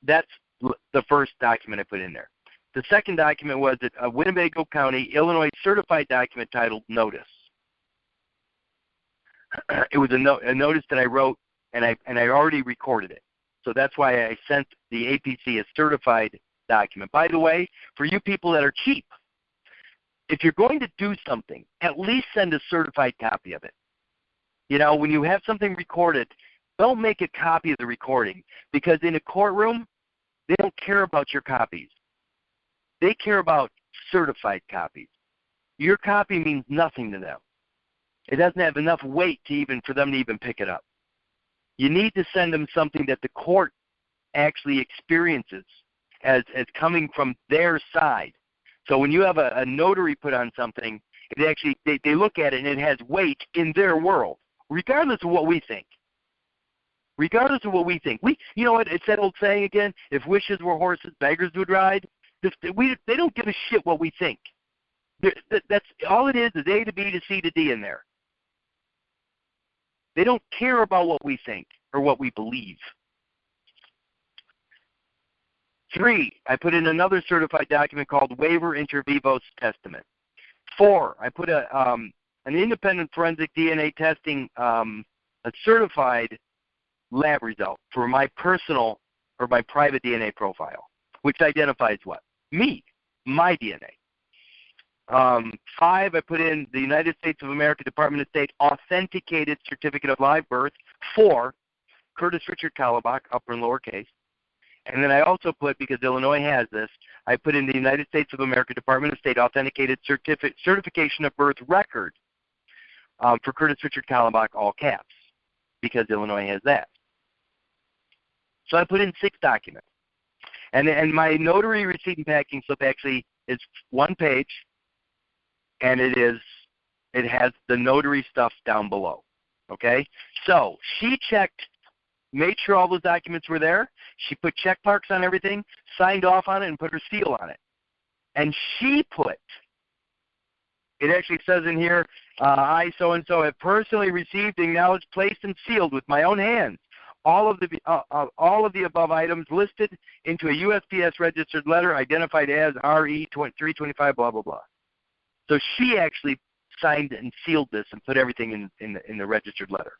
That's the first document I put in there. The second document was a Winnebago County, Illinois certified document titled Notice. It was a notice that I wrote, and I already recorded it. So that's why I sent the APC a certified document. By the way, for you people that are cheap, if you're going to do something, at least send a certified copy of it. You know, when you have something recorded, don't make a copy of the recording, because in a courtroom, they don't care about your copies. They care about certified copies. Your copy means nothing to them. It doesn't have enough weight for them to even pick it up. You need to send them something that the court actually experiences as coming from their side. So when you have a notary put on something, it actually they look at it and it has weight in their world, regardless of what we think. Regardless of what we think. You know what, it's that old saying again, if wishes were horses, beggars would ride. They don't give a shit what we think. That's all it is A to B to C to D in there. They don't care about what we think or what we believe. 3, I put in another certified document called Waiver Inter Vivos Testament. 4, I put an independent forensic DNA testing, a certified lab result for my personal or my private DNA profile, which identifies what? Me, my DNA. 5, I put in the United States of America Department of State authenticated certificate of live birth for Curtis Richard Kallenbach, upper and lower case. And then I also put, because Illinois has this, I put in the United States of America Department of State authenticated certification of birth record for Curtis Richard Kallenbach, all caps, because Illinois has that. So I put in 6 documents. And my notary receipt and packing slip actually is 1 page, and it has the notary stuff down below, okay? So she checked, made sure all those documents were there. She put check marks on everything, signed off on it, and put her seal on it. And she put, it actually says in here, I so-and-so have personally received, acknowledged, placed, and sealed with my own hands all of the above items listed into a USPS registered letter identified as RE 325, blah, blah, blah. So she actually signed and sealed this and put everything in the registered letter.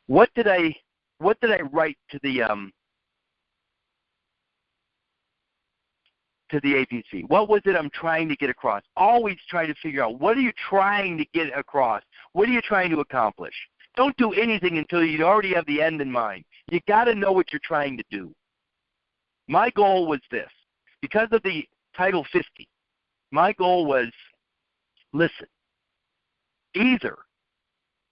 What did I write to the APC? What was it I'm trying to get across? Always try to figure out, what are you trying to get across? What are you trying to accomplish? Don't do anything until you already have the end in mind. You got to know what you're trying to do. My goal was this. Because of the Title 50, my goal was, listen, Either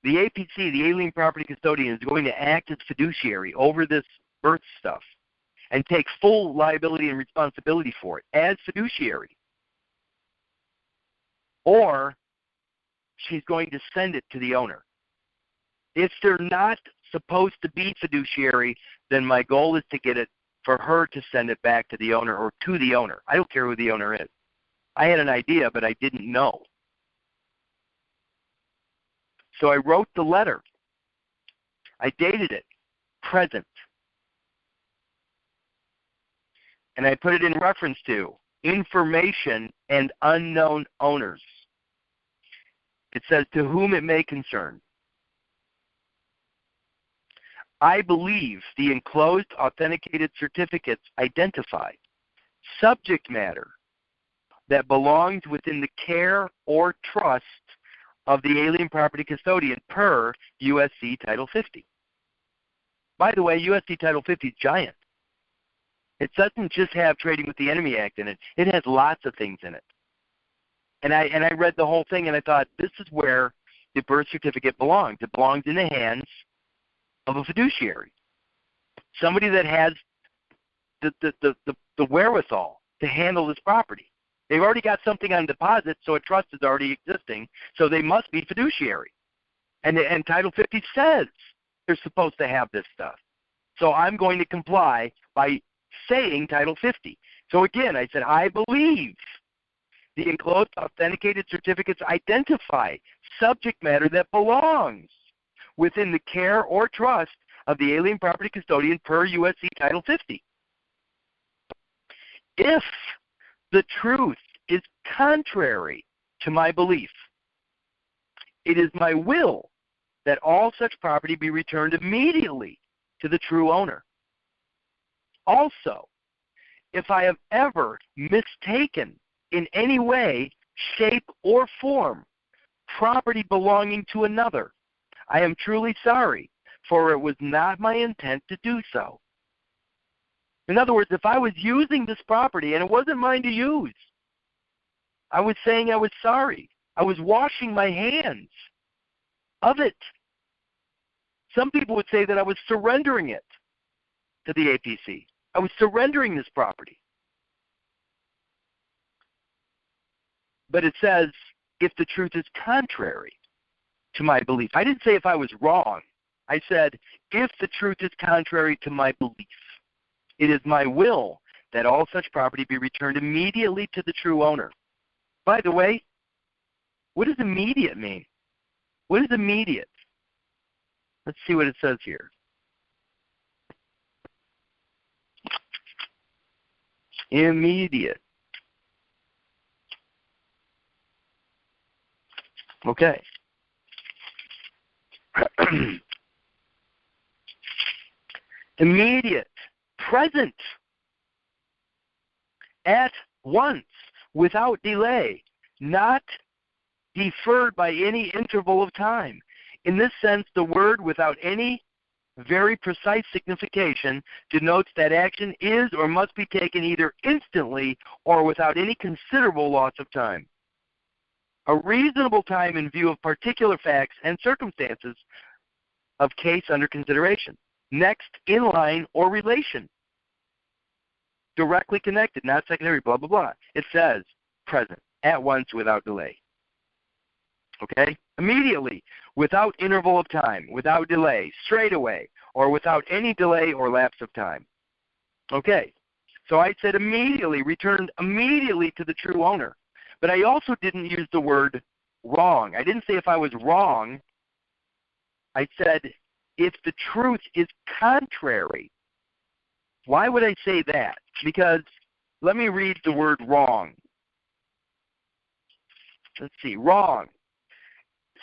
the APC, the alien property custodian, is going to act as fiduciary over this birth stuff and take full liability and responsibility for it as fiduciary, or she's going to send it to the owner. If they're not supposed to be fiduciary, then my goal is to get it for her to send it back to the owner or to the owner. I don't care who the owner is. I had an idea, but I didn't know. So I wrote the letter. I dated it, present. And I put it in reference to information and unknown owners. It says, to whom it may concern. I believe the enclosed authenticated certificates identify subject matter that belongs within the care or trust of the alien property custodian per USC Title 50. By the way, USC Title 50 is giant. It doesn't just have Trading with the Enemy Act in it. It has lots of things in it. And I read the whole thing and I thought, this is where the birth certificate belongs. It belongs in the hands of a fiduciary, somebody that has the wherewithal to handle this property. They've already got something on deposit, so a trust is already existing, so they must be fiduciary. And Title 50 says they're supposed to have this stuff. So I'm going to comply by saying Title 50. So again, I said, I believe the enclosed authenticated certificates identify subject matter that belongs within the care or trust of the alien property custodian per USC Title 50. If the truth is contrary to my belief, it is my will that all such property be returned immediately to the true owner. Also, if I have ever mistaken in any way, shape, or form property belonging to another, I am truly sorry, for it was not my intent to do so. In other words, if I was using this property and it wasn't mine to use, I was saying I was sorry. I was washing my hands of it. Some people would say that I was surrendering it to the APC. I was surrendering this property. But it says, if the truth is contrary to my belief. I didn't say if I was wrong. I said, if the truth is contrary to my belief, it is my will that all such property be returned immediately to the true owner. By the way, what does immediate mean? What is immediate? Let's see what it says here. Immediate. Okay. Immediate, present, at once, without delay, not deferred by any interval of time. In this sense, the word without any very precise signification denotes that action is or must be taken either instantly or without any considerable loss of time. A reasonable time in view of particular facts and circumstances of case under consideration. Next, in line or relation. Directly connected, not secondary, blah, blah, blah. It says present, at once, without delay. Okay? Immediately, without interval of time, without delay, straight away, or without any delay or lapse of time. Okay. So I said immediately, returned immediately to the true owner. But I also didn't use the word wrong. I didn't say if I was wrong. I said if the truth is contrary. Why would I say that? Because let me read the word wrong. Let's see, wrong.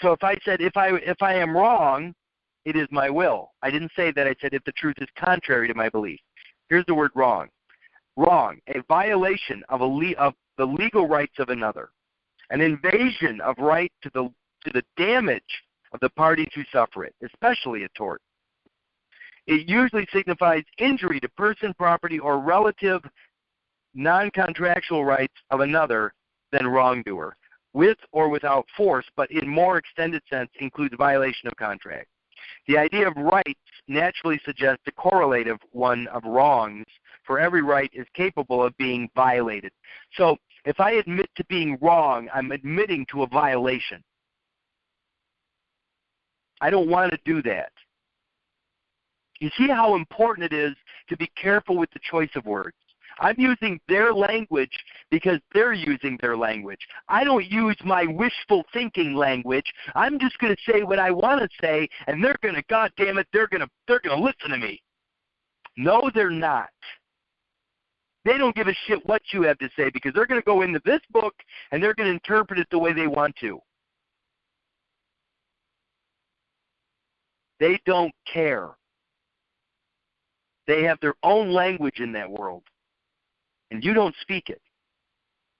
So if I said if I am wrong, it is my will. I didn't say that. I said if the truth is contrary to my belief. Here's the word wrong. Wrong, a violation of the legal rights of another, an invasion of right to the damage of the parties who suffer it, especially a tort. It usually signifies injury to person, property, or relative non-contractual rights of another than wrongdoer. with or without force, but in more extended sense includes violation of contract. The idea of rights naturally suggests a correlative one of wrongs, for every right is capable of being violated. So if I admit to being wrong, I'm admitting to a violation. I don't want to do that. You see how important it is to be careful with the choice of words. I'm using their language because they're using their language. I don't use my wishful thinking language. I'm just going to say what I want to say, and they're going to, God damn it, they're going to listen to me. No, they're not. They don't give a shit what you have to say because they're going to go into this book and they're going to interpret it the way they want to. They don't care. They have their own language in that world. And you don't speak it.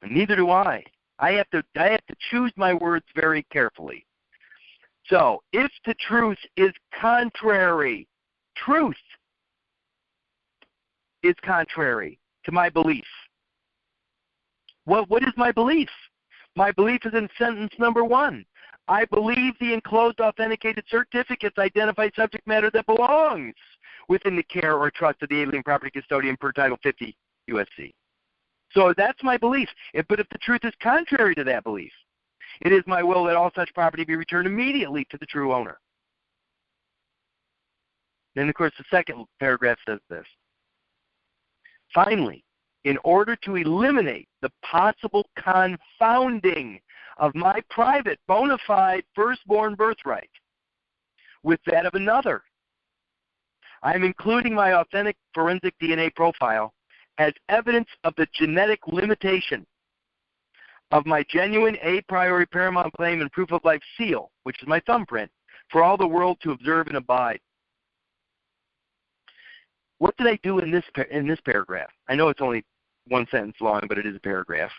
And neither do I. I have to choose my words very carefully. So, if the truth is contrary, truth is contrary to my belief. What is my belief? My belief is in sentence number 1. I believe the enclosed authenticated certificates identify subject matter that belongs within the care or trust of the alien property custodian per Title 50 U.S.C. So that's my belief. But if the truth is contrary to that belief, it is my will that all such property be returned immediately to the true owner. Then, of course, the second paragraph says this. Finally, in order to eliminate the possible confounding of my private bona fide firstborn birthright with that of another, I am including my authentic forensic DNA profile as evidence of the genetic limitation of my genuine a priori paramount claim and proof of life seal, which is my thumbprint, for all the world to observe and abide. What did I do in this paragraph? I know it's only one sentence long, but it is a paragraph.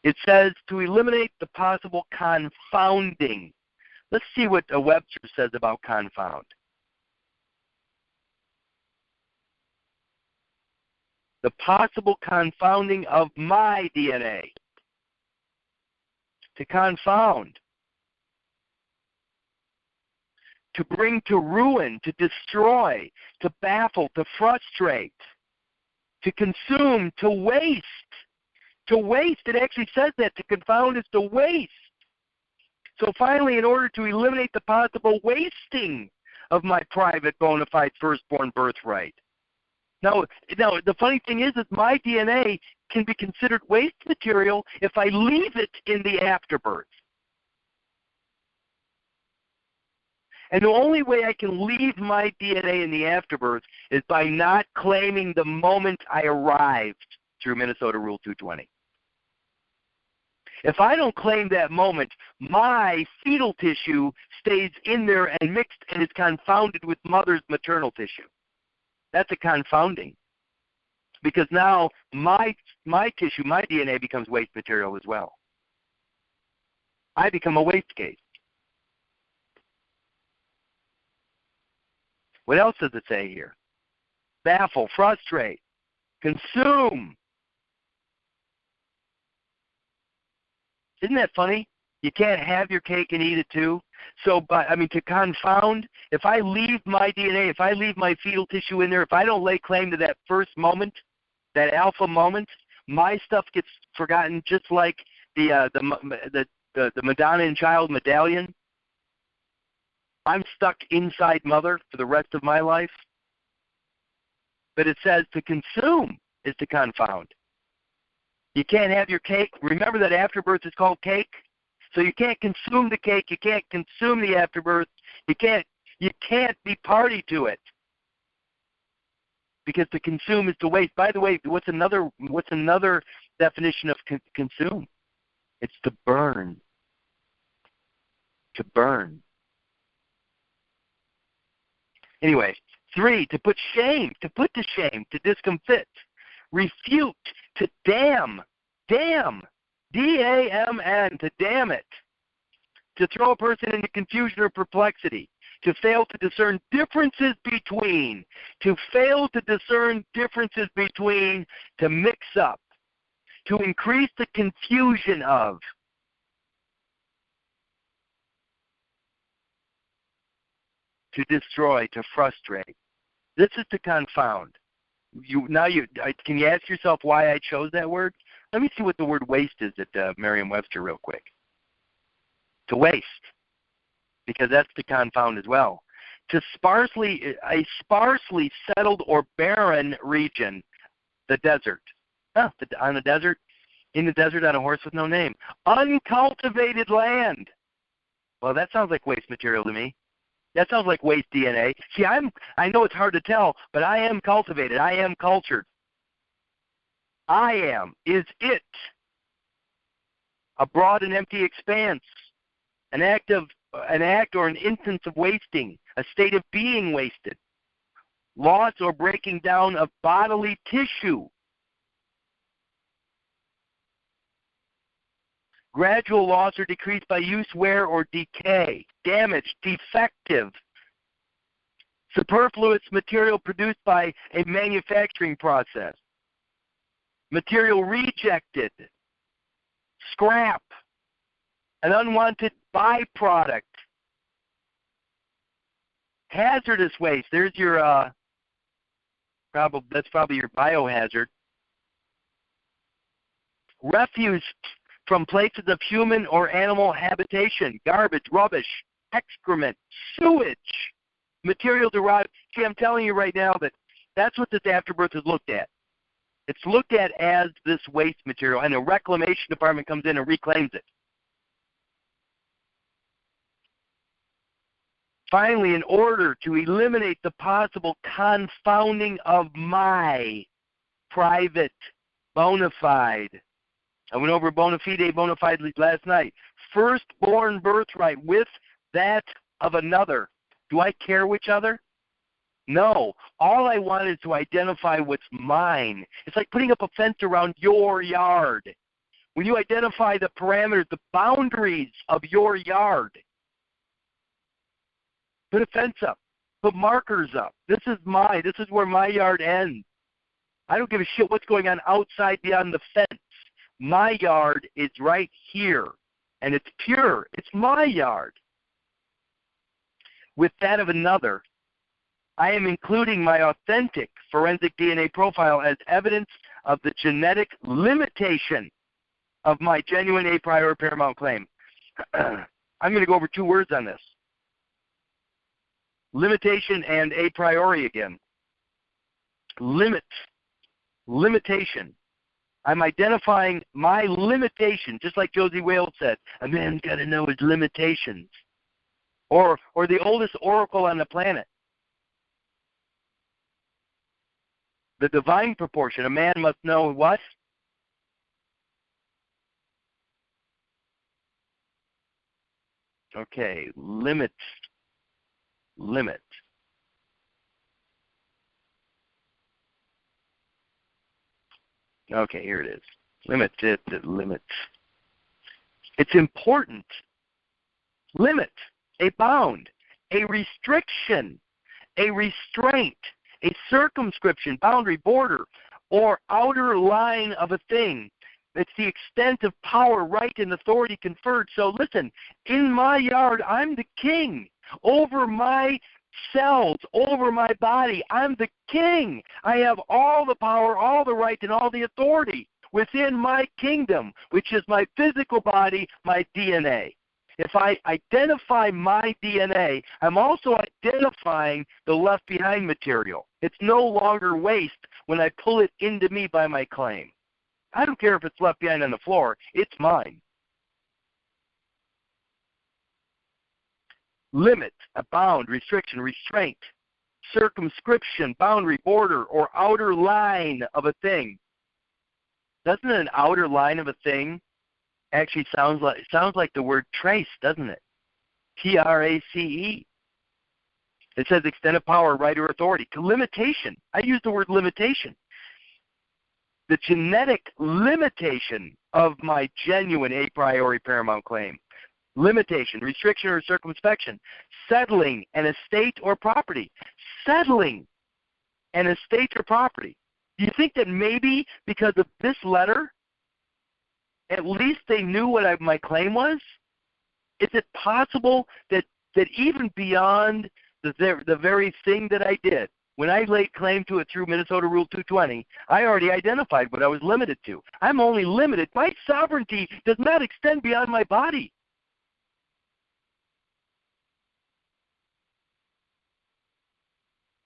It says to eliminate the possible confounding. Let's see what Webster says about confound. The possible confounding of my DNA. To confound. To bring to ruin, to destroy, to baffle, to frustrate, to consume, to waste. To waste, it actually says that. To confound is to waste. So finally, in order to eliminate the possible wasting of my private bona fide firstborn birthright. Now, the funny thing is that my DNA can be considered waste material if I leave it in the afterbirth. And the only way I can leave my DNA in the afterbirth is by not claiming the moment I arrived through Minnesota Rule 220. If I don't claim that moment, my fetal tissue stays in there and mixed and is confounded with mother's maternal tissue. That's a confounding. Because now my tissue, my DNA becomes waste material as well. I become a waste case. What else does it say here? Baffle, frustrate, consume. Isn't that funny? You can't have your cake and eat it too. So, to confound, if I leave my DNA, if I leave my fetal tissue in there, if I don't lay claim to that first moment, that alpha moment, my stuff gets forgotten, just like the Madonna and Child medallion. I'm stuck inside mother for the rest of my life. But it says to consume is to confound. You can't have your cake. Remember that afterbirth is called cake? So you can't consume the cake. You can't consume the afterbirth. You can't be party to it. Because to consume is to waste. By the way, what's another definition of consume? It's to burn. To burn. Anyway, 3, to put shame, to put to shame, to discomfit, refute, to damn, D-A-M-N, to damn it, to throw a person into confusion or perplexity, to fail to discern differences between, to fail to discern differences between, to mix up, to increase the confusion of, to destroy, to frustrate. This is to confound. Can you ask yourself why I chose that word? Let me see what the word waste is at Merriam-Webster real quick. To waste, because that's to confound as well. A sparsely settled or barren region, the desert. On the desert, in the desert on a horse with no name. Uncultivated land. Well, that sounds like waste material to me. That sounds like waste DNA. See, I know it's hard to tell, but I am cultivated. I am cultured. I am is it. A broad and empty expanse. An act or an instance of wasting. A state of being wasted. Loss or breaking down of bodily tissue. Gradual loss or decrease by use, wear, or decay. Damaged, defective. Superfluous material produced by a manufacturing process. Material rejected. Scrap. An unwanted byproduct. Hazardous waste. There's your that's probably your biohazard. Refuse from places of human or animal habitation, garbage, rubbish, excrement, sewage, material derived. See, I'm telling you right now that that's what this afterbirth is looked at. It's looked at as this waste material, and a reclamation department comes in and reclaims it. Finally, in order to eliminate the possible confounding of my private bona fide, I went over bona fide last night. Firstborn birthright with that of another. Do I care which other? No. All I want is to identify what's mine. It's like putting up a fence around your yard. When you identify the parameters, the boundaries of your yard, put a fence up. Put markers up. This is mine. This is where my yard ends. I don't give a shit what's going on outside beyond the fence. My yard is right here, and it's pure. It's my yard. With that of another, I am including my authentic forensic DNA profile as evidence of the genetic limitation of my genuine a priori paramount claim. I'm going to go over two words on this. Limitation and a priori again. Limitation. I'm identifying my limitation, just like Josie Wales said. A man's got to know his limitations. Or the oldest oracle on the planet. The divine proportion. A man must know what? Okay, limit. Okay, here it is. Limit. It's important. Limit, a bound, a restriction, a restraint, a circumscription, boundary, border, or outer line of a thing. It's the extent of power, right, and authority conferred. So listen, in my yard, I'm the king. Over my cells, over my body, I'm the king. I have all the power, all the right, and all the authority within my kingdom, which is my physical body, my DNA. If I identify my DNA, I'm also identifying the left behind material. It's no longer waste when I pull it into me by my claim. I don't care if it's left behind on the floor. It's mine. Limit, a bound, restriction, restraint, circumscription, boundary, border, or outer line of a thing. Doesn't an outer line of a thing actually sounds like the word trace, doesn't it? Trace. It says extent of power, right, or authority. To limitation. I use the word limitation. The genetic limitation of my genuine a priori paramount claim. Limitation, restriction, or circumspection. Settling an estate or property. Settling an estate or property. Do you think that maybe because of this letter, at least they knew what my claim was? Is it possible that even beyond the very thing that I did. When I laid claim to it through Minnesota Rule 220, I already identified what I was limited to. I'm only limited. My sovereignty does not extend beyond my body.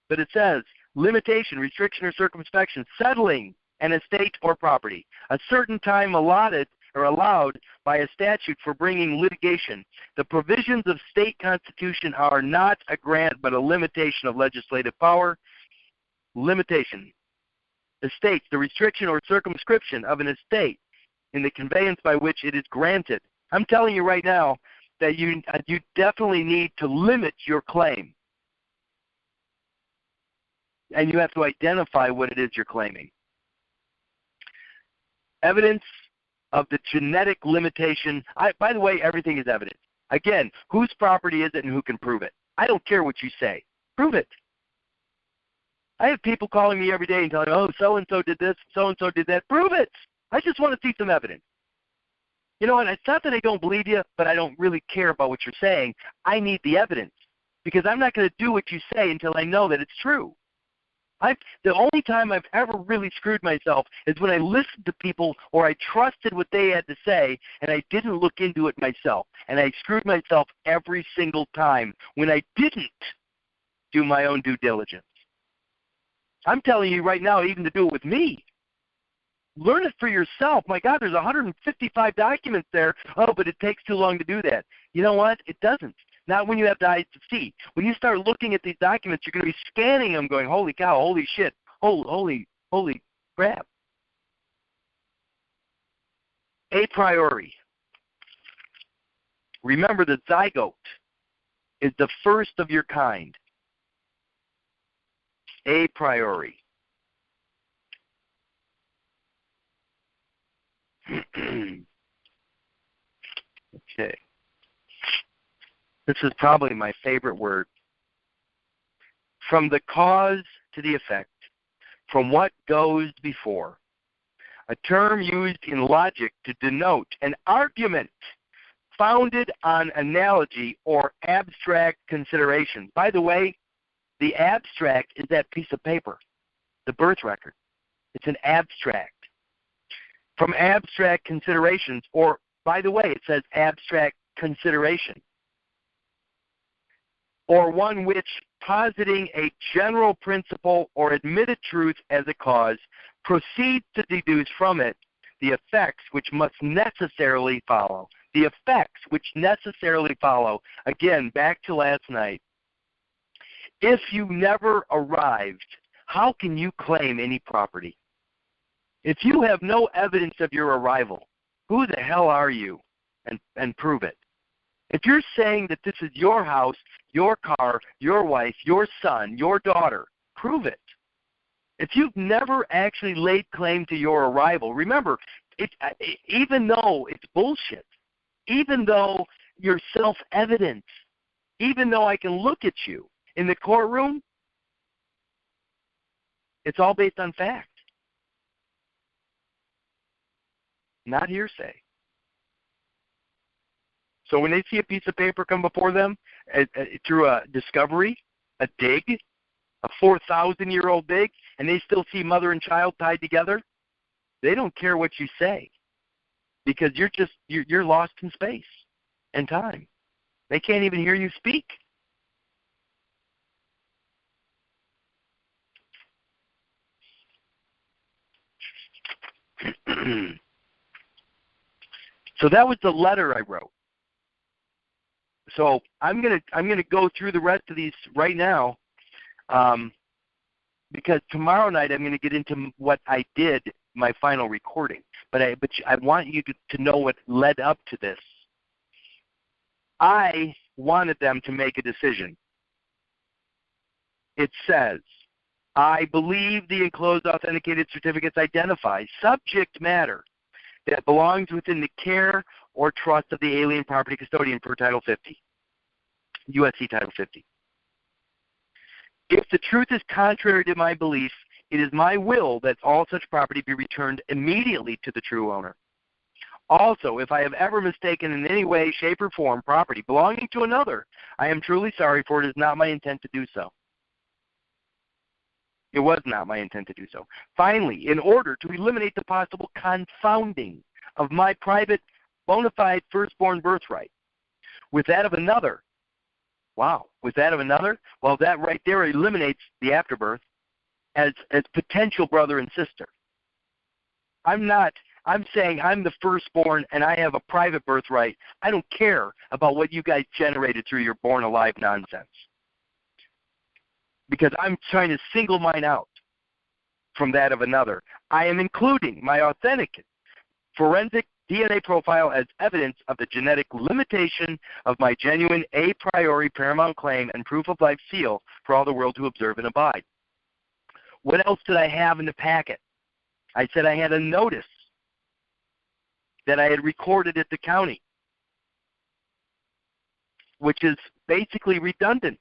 But it says, limitation, restriction, or circumspection, settling an estate or property, a certain time allotted or allowed by a statute for bringing litigation. The provisions of state constitution are not a grant but a limitation of legislative power. Limitation. Estates, the restriction or circumscription of an estate in the conveyance by which it is granted. I'm telling you right now that you definitely need to limit your claim. And you have to identify what it is you're claiming. Evidence of the genetic limitation. By the way, everything is evidence. Again, whose property is it and who can prove it? I don't care what you say. Prove it. I have people calling me every day and telling me, oh, so-and-so did this, so-and-so did that. Prove it. I just want to see some evidence. You know what? It's not that I don't believe you, but I don't really care about what you're saying. I need the evidence because I'm not going to do what you say until I know that it's true. The only time I've ever really screwed myself is when I listened to people or I trusted what they had to say and I didn't look into it myself. And I screwed myself every single time when I didn't do my own due diligence. I'm telling you right now, even to do it with me. Learn it for yourself. My God, there's 155 documents there. Oh, but it takes too long to do that. You know what? It doesn't. Not when you have the eyes to see. When you start looking at these documents, you're going to be scanning them going, holy cow, holy shit, holy crap. A priori. Remember, the zygote is the first of your kind. A priori. Okay. This is probably my favorite word. From the cause to the effect, from what goes before. A term used in logic to denote an argument founded on analogy or abstract considerations. By the way, the abstract is that piece of paper, the birth record. It's an abstract. From abstract considerations, or by the way, it says abstract consideration. Or one which, positing a general principle or admitted truth as a cause, proceeds to deduce from it the effects which must necessarily follow. The effects which necessarily follow. Again, back to last night. If you never arrived, how can you claim any property? If you have no evidence of your arrival, who the hell are you? And prove it. If you're saying that this is your house, your car, your wife, your son, your daughter, prove it. If you've never actually laid claim to your arrival, remember, even though it's bullshit, even though you're self-evident, even though I can look at you in the courtroom, it's all based on fact, not hearsay. So when they see a piece of paper come before them through a discovery, a dig, a 4,000-year-old dig, and they still see mother and child tied together, they don't care what you say because you're lost in space and time. They can't even hear you speak. So that was the letter I wrote. So I'm gonna go through the rest of these right now, because tomorrow night I'm gonna get into what I did, my final recording. But I want you to know what led up to this. I wanted them to make a decision. It says, I believe the enclosed authenticated certificates identify subject matter that belongs within the care or trust of the alien property custodian per Title 50, USC Title 50. If the truth is contrary to my belief, it is my will that all such property be returned immediately to the true owner. Also, if I have ever mistaken in any way, shape, or form property belonging to another, I am truly sorry, for it is not my intent to do so. It was not my intent to do so. Finally, in order to eliminate the possible confounding of my private, bona fide firstborn birthright with that of another, with that of another, well, that right there eliminates the afterbirth as potential brother and sister. I'm saying I'm the firstborn and I have a private birthright. I don't care about what you guys generated through your born alive nonsense, because I'm trying to single mine out from that of another. I am including my authentic forensic DNA profile as evidence of the genetic limitation of my genuine a priori paramount claim and proof of life seal for all the world to observe and abide. What else did I have in the packet? I said I had a notice that I had recorded at the county, which is basically redundant.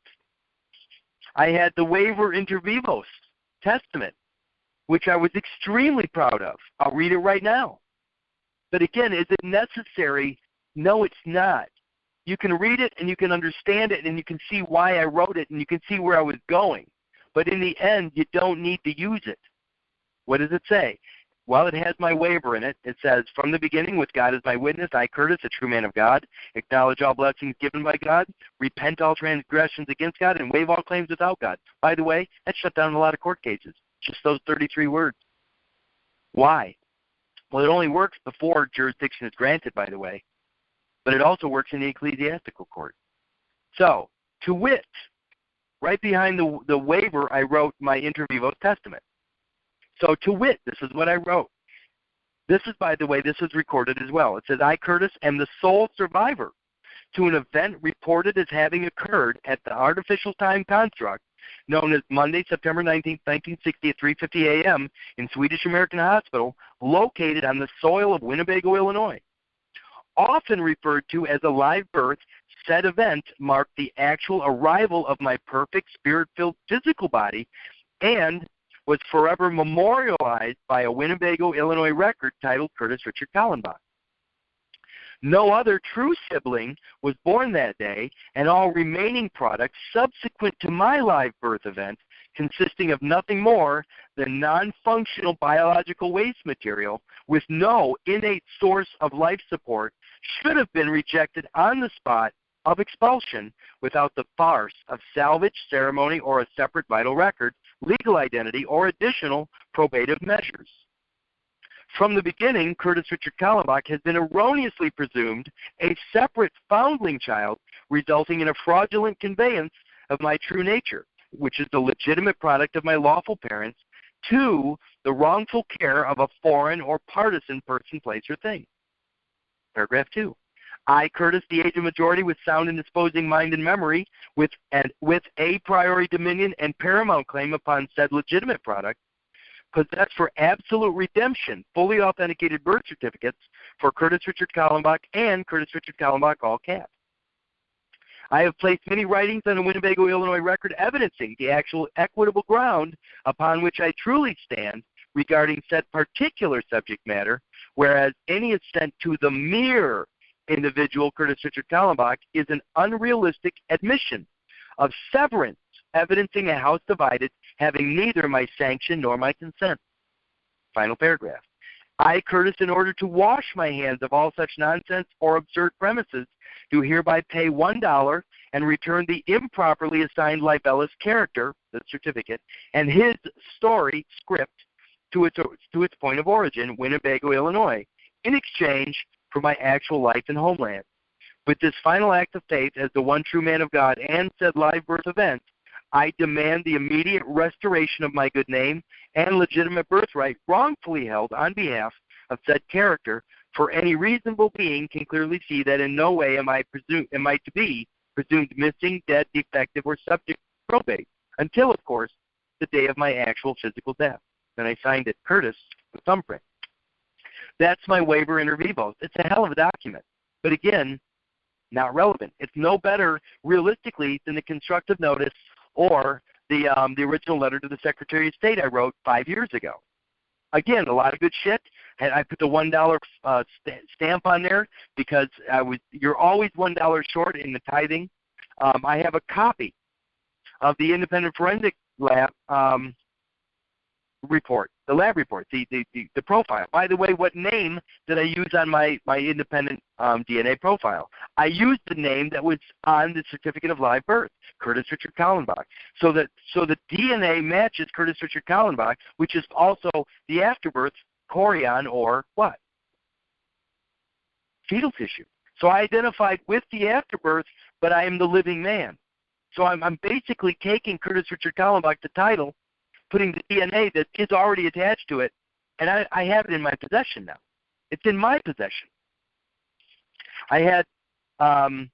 I had the waiver inter vivos testament, which I was extremely proud of. I'll read it right now. But again, is it necessary? No, it's not. You can read it and you can understand it and you can see why I wrote it and you can see where I was going. But in the end, you don't need to use it. What does it say? Well, it has my waiver in it. It says, from the beginning, with God as my witness, I, Curtis, a true man of God, acknowledge all blessings given by God, repent all transgressions against God, and waive all claims without God. By the way, that shut down a lot of court cases, just those 33 words. Why? Well, it only works before jurisdiction is granted, by the way, but it also works in the ecclesiastical court. So, to wit, right behind the waiver, I wrote my inter vivos testament. So, to wit, this is what I wrote. This is, by the way, this is recorded as well. It says, I, Curtis, am the sole survivor to an event reported as having occurred at the artificial time construct known as Monday, September 19, 1960 at 3:50 a.m. in Swedish American Hospital, located on the soil of Winnebago, Illinois. Often referred to as a live birth, said event marked the actual arrival of my perfect spirit-filled physical body and was forever memorialized by a Winnebago, Illinois record titled Curtis Richard Kallenbach. No other true sibling was born that day, and all remaining products subsequent to my live birth event, consisting of nothing more than non-functional biological waste material with no innate source of life support, should have been rejected on the spot of expulsion without the farce of salvage, ceremony, or a separate vital record, legal identity, or additional probative measures. From the beginning, Curtis Richard Kallenbach has been erroneously presumed a separate foundling child, resulting in a fraudulent conveyance of my true nature, which is the legitimate product of my lawful parents, to the wrongful care of a foreign or partisan person, place, or thing. Paragraph 2. I, Curtis, the age of majority, with sound and disposing mind and memory, with a priori dominion and paramount claim upon said legitimate product, possess for absolute redemption fully authenticated birth certificates for Curtis Richard Kallenbach and Curtis Richard Kallenbach, all caps. I have placed many writings on a Winnebago, Illinois record evidencing the actual equitable ground upon which I truly stand regarding said particular subject matter, whereas any assent to the mere individual Curtis Richard Kallenbach is an unrealistic admission of severance, evidencing a house divided, having neither my sanction nor my consent. Final paragraph. I, Curtis, in order to wash my hands of all such nonsense or absurd premises, do hereby pay $1 and return the improperly assigned libellus character, the certificate, and his story script to its point of origin, Winnebago, Illinois, in exchange for my actual life and homeland. With this final act of faith as the one true man of God and said live birth event, I demand the immediate restoration of my good name and legitimate birthright wrongfully held on behalf of said character, for any reasonable being can clearly see that in no way am I to be presumed missing, dead, defective, or subject to probate, until, of course, the day of my actual physical death. Then I signed it, Curtis, with thumbprint. That's my waiver inter vivos. It's a hell of a document. But again, not relevant. It's no better, realistically, than the constructive notice or the original letter to the Secretary of State I wrote 5 years ago. Again, a lot of good shit. And I put the $1 stamp on there because you're always $1 short in the tithing. I have a copy of the independent forensic lab report, the lab report, the profile. By the way, what name did I use on my independent DNA profile? I used the name that was on the certificate of live birth, Curtis Richard Kallenbach. So the DNA matches Curtis Richard Kallenbach, which is also the afterbirth chorion, or what? Fetal tissue. So I identified with the afterbirth, but I am the living man. So I'm basically taking Curtis Richard Kallenbach, the title, putting the DNA that is already attached to it, and I have it in my possession now. It's in my possession. I had, I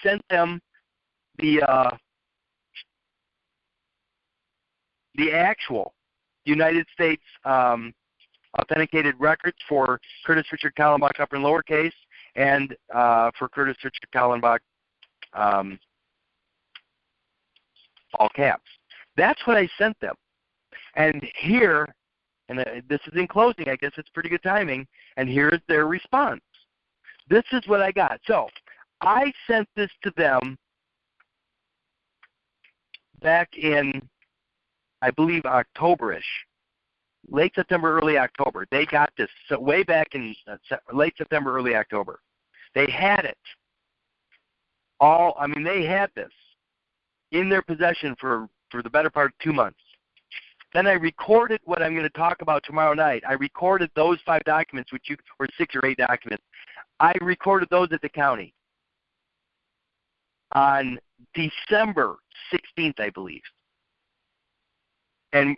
sent them the actual United States authenticated records for Curtis Richard Kallenbach upper and lowercase, and for Curtis Richard Kallenbach all caps. That's what I sent them. And here, and this is in closing, I guess it's pretty good timing, and here's their response. This is what I got. So I sent this to them back in, I believe, October-ish. Late September, early October. They got this so way back in late September, early October. They had it. They had this in their possession for the better part of 2 months. Then I recorded what I'm going to talk about tomorrow night. I recorded those 5 documents, or 6 or 8 documents. I recorded those at the county on December 16th, I believe. And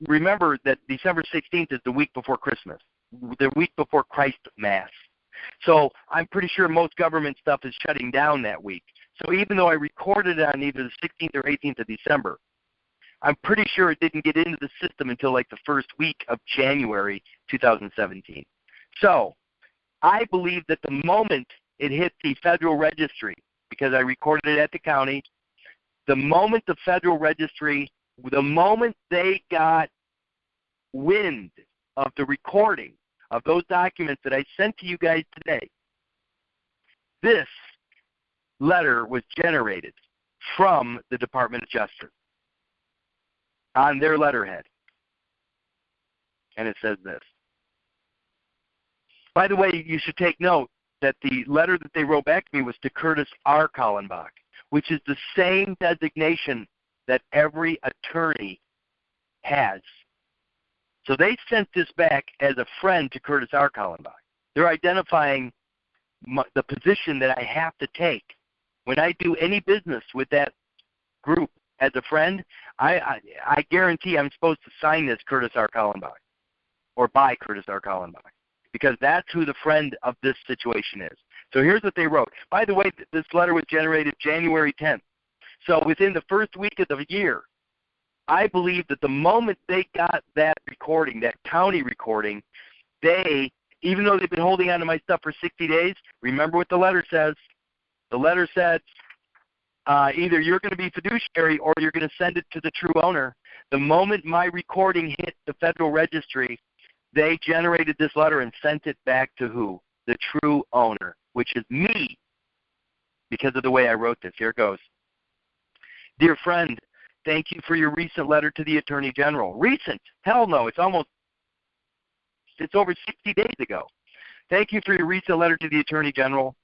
remember that December 16th is the week before Christmas, the week before Christ Mass. So I'm pretty sure most government stuff is shutting down that week. So even though I recorded it on either the 16th or 18th of December, I'm pretty sure it didn't get into the system until like the first week of January 2017. So I believe that the moment it hit the Federal Registry, because I recorded it at the county, the moment the Federal Registry, the moment they got wind of the recording of those documents that I sent to you guys today, this letter was generated from the Department of Justice on their letterhead. And it says this. By the way, you should take note that the letter that they wrote back to me was to Curtis R. Kallenbach, which is the same designation that every attorney has. So they sent this back as a friend to Curtis R. Kallenbach. They're identifying the position that I have to take. When I do any business with that group as a friend, I guarantee I'm supposed to sign this Curtis R. Kallenbach, or by Curtis R. Kallenbach, because that's who the friend of this situation is. So here's what they wrote. By the way, this letter was generated January 10th. So within the first week of the year, I believe that the moment they got that recording, that county recording, they, even though they've been holding on to my stuff for 60 days, remember what the letter says. The letter said, either you're going to be fiduciary or you're going to send it to the true owner. The moment my recording hit the Federal Registry, they generated this letter and sent it back to who? The true owner, which is me, because of the way I wrote this. Here it goes. Dear friend, thank you for your recent letter to the Attorney General. Recent? Hell no, it's over 60 days ago. Thank you for your recent letter to the Attorney General.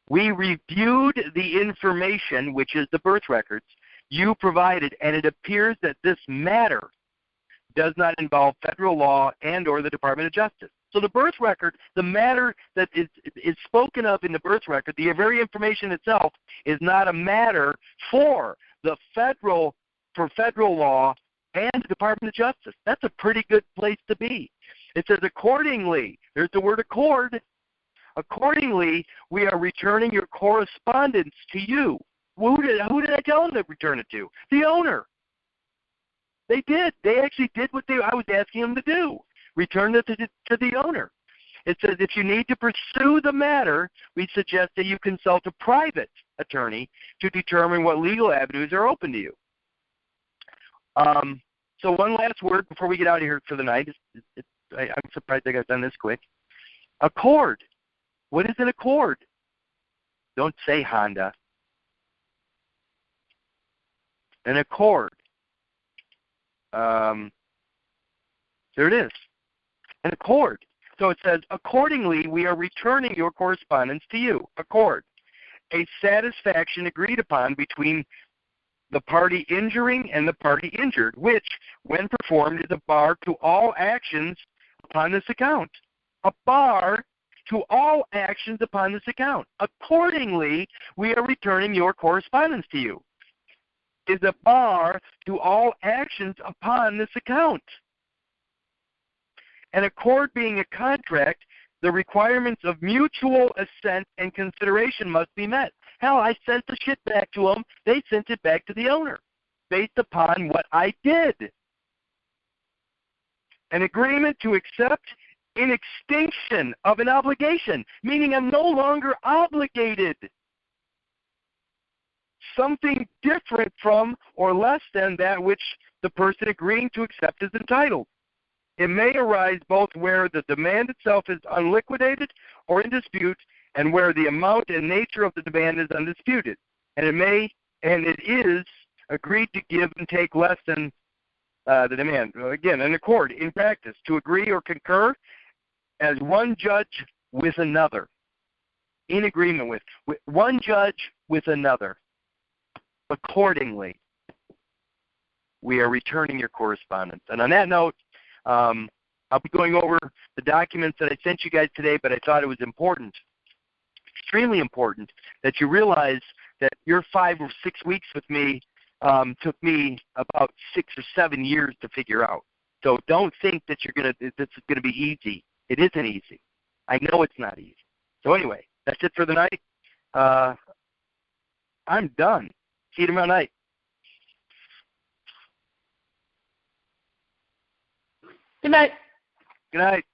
We reviewed the information, which is the birth records, you provided, and it appears that this matter does not involve federal law and or the Department of Justice. So the birth record, the matter that is spoken of in the birth record, the very information itself is not a matter for the federal law and the Department of Justice. That's a pretty good place to be. It says, accordingly, there's the word accord. Accordingly, we are returning your correspondence to you. Who did I tell them to return it to? The owner. They did. They actually did what I was asking them to do. Return it to the owner. It says, if you need to pursue the matter, we suggest that you consult a private attorney to determine what legal avenues are open to you. So So one last word before we get out of here for the night. I'm surprised I got done this quick. Accord. What is an accord? Don't say Honda. An accord. There it is. An accord. So it says, accordingly, we are returning your correspondence to you. Accord. A satisfaction agreed upon between the party injuring and the party injured, which, when performed, is a bar to all actions upon this account. A bar to all actions upon this account. Accordingly, we are returning your correspondence to you. Is a bar to all actions upon this account. An accord being a contract, the requirements of mutual assent and consideration must be met. Hell, I sent the shit back to them. They sent it back to the owner based upon what I did. An agreement to accept in extinction of an obligation, meaning I'm no longer obligated. Something different from or less than that which the person agreeing to accept is entitled. It may arise both where the demand itself is unliquidated or in dispute, and where the amount and nature of the demand is undisputed. And it is agreed to give and take less than the demand. Again, an accord in practice, to agree or concur as one judge with another, in agreement with one judge with another. Accordingly, we are returning your correspondence. And on that note, I'll be going over the documents that I sent you guys today, but I thought it was important, extremely important, that you realize that your 5 or 6 weeks with me took me about 6 or 7 years to figure out. So don't think that this is gonna be easy. It isn't easy. I know it's not easy. So anyway, that's it for the night. I'm done. See you tomorrow night. Good night. Good night.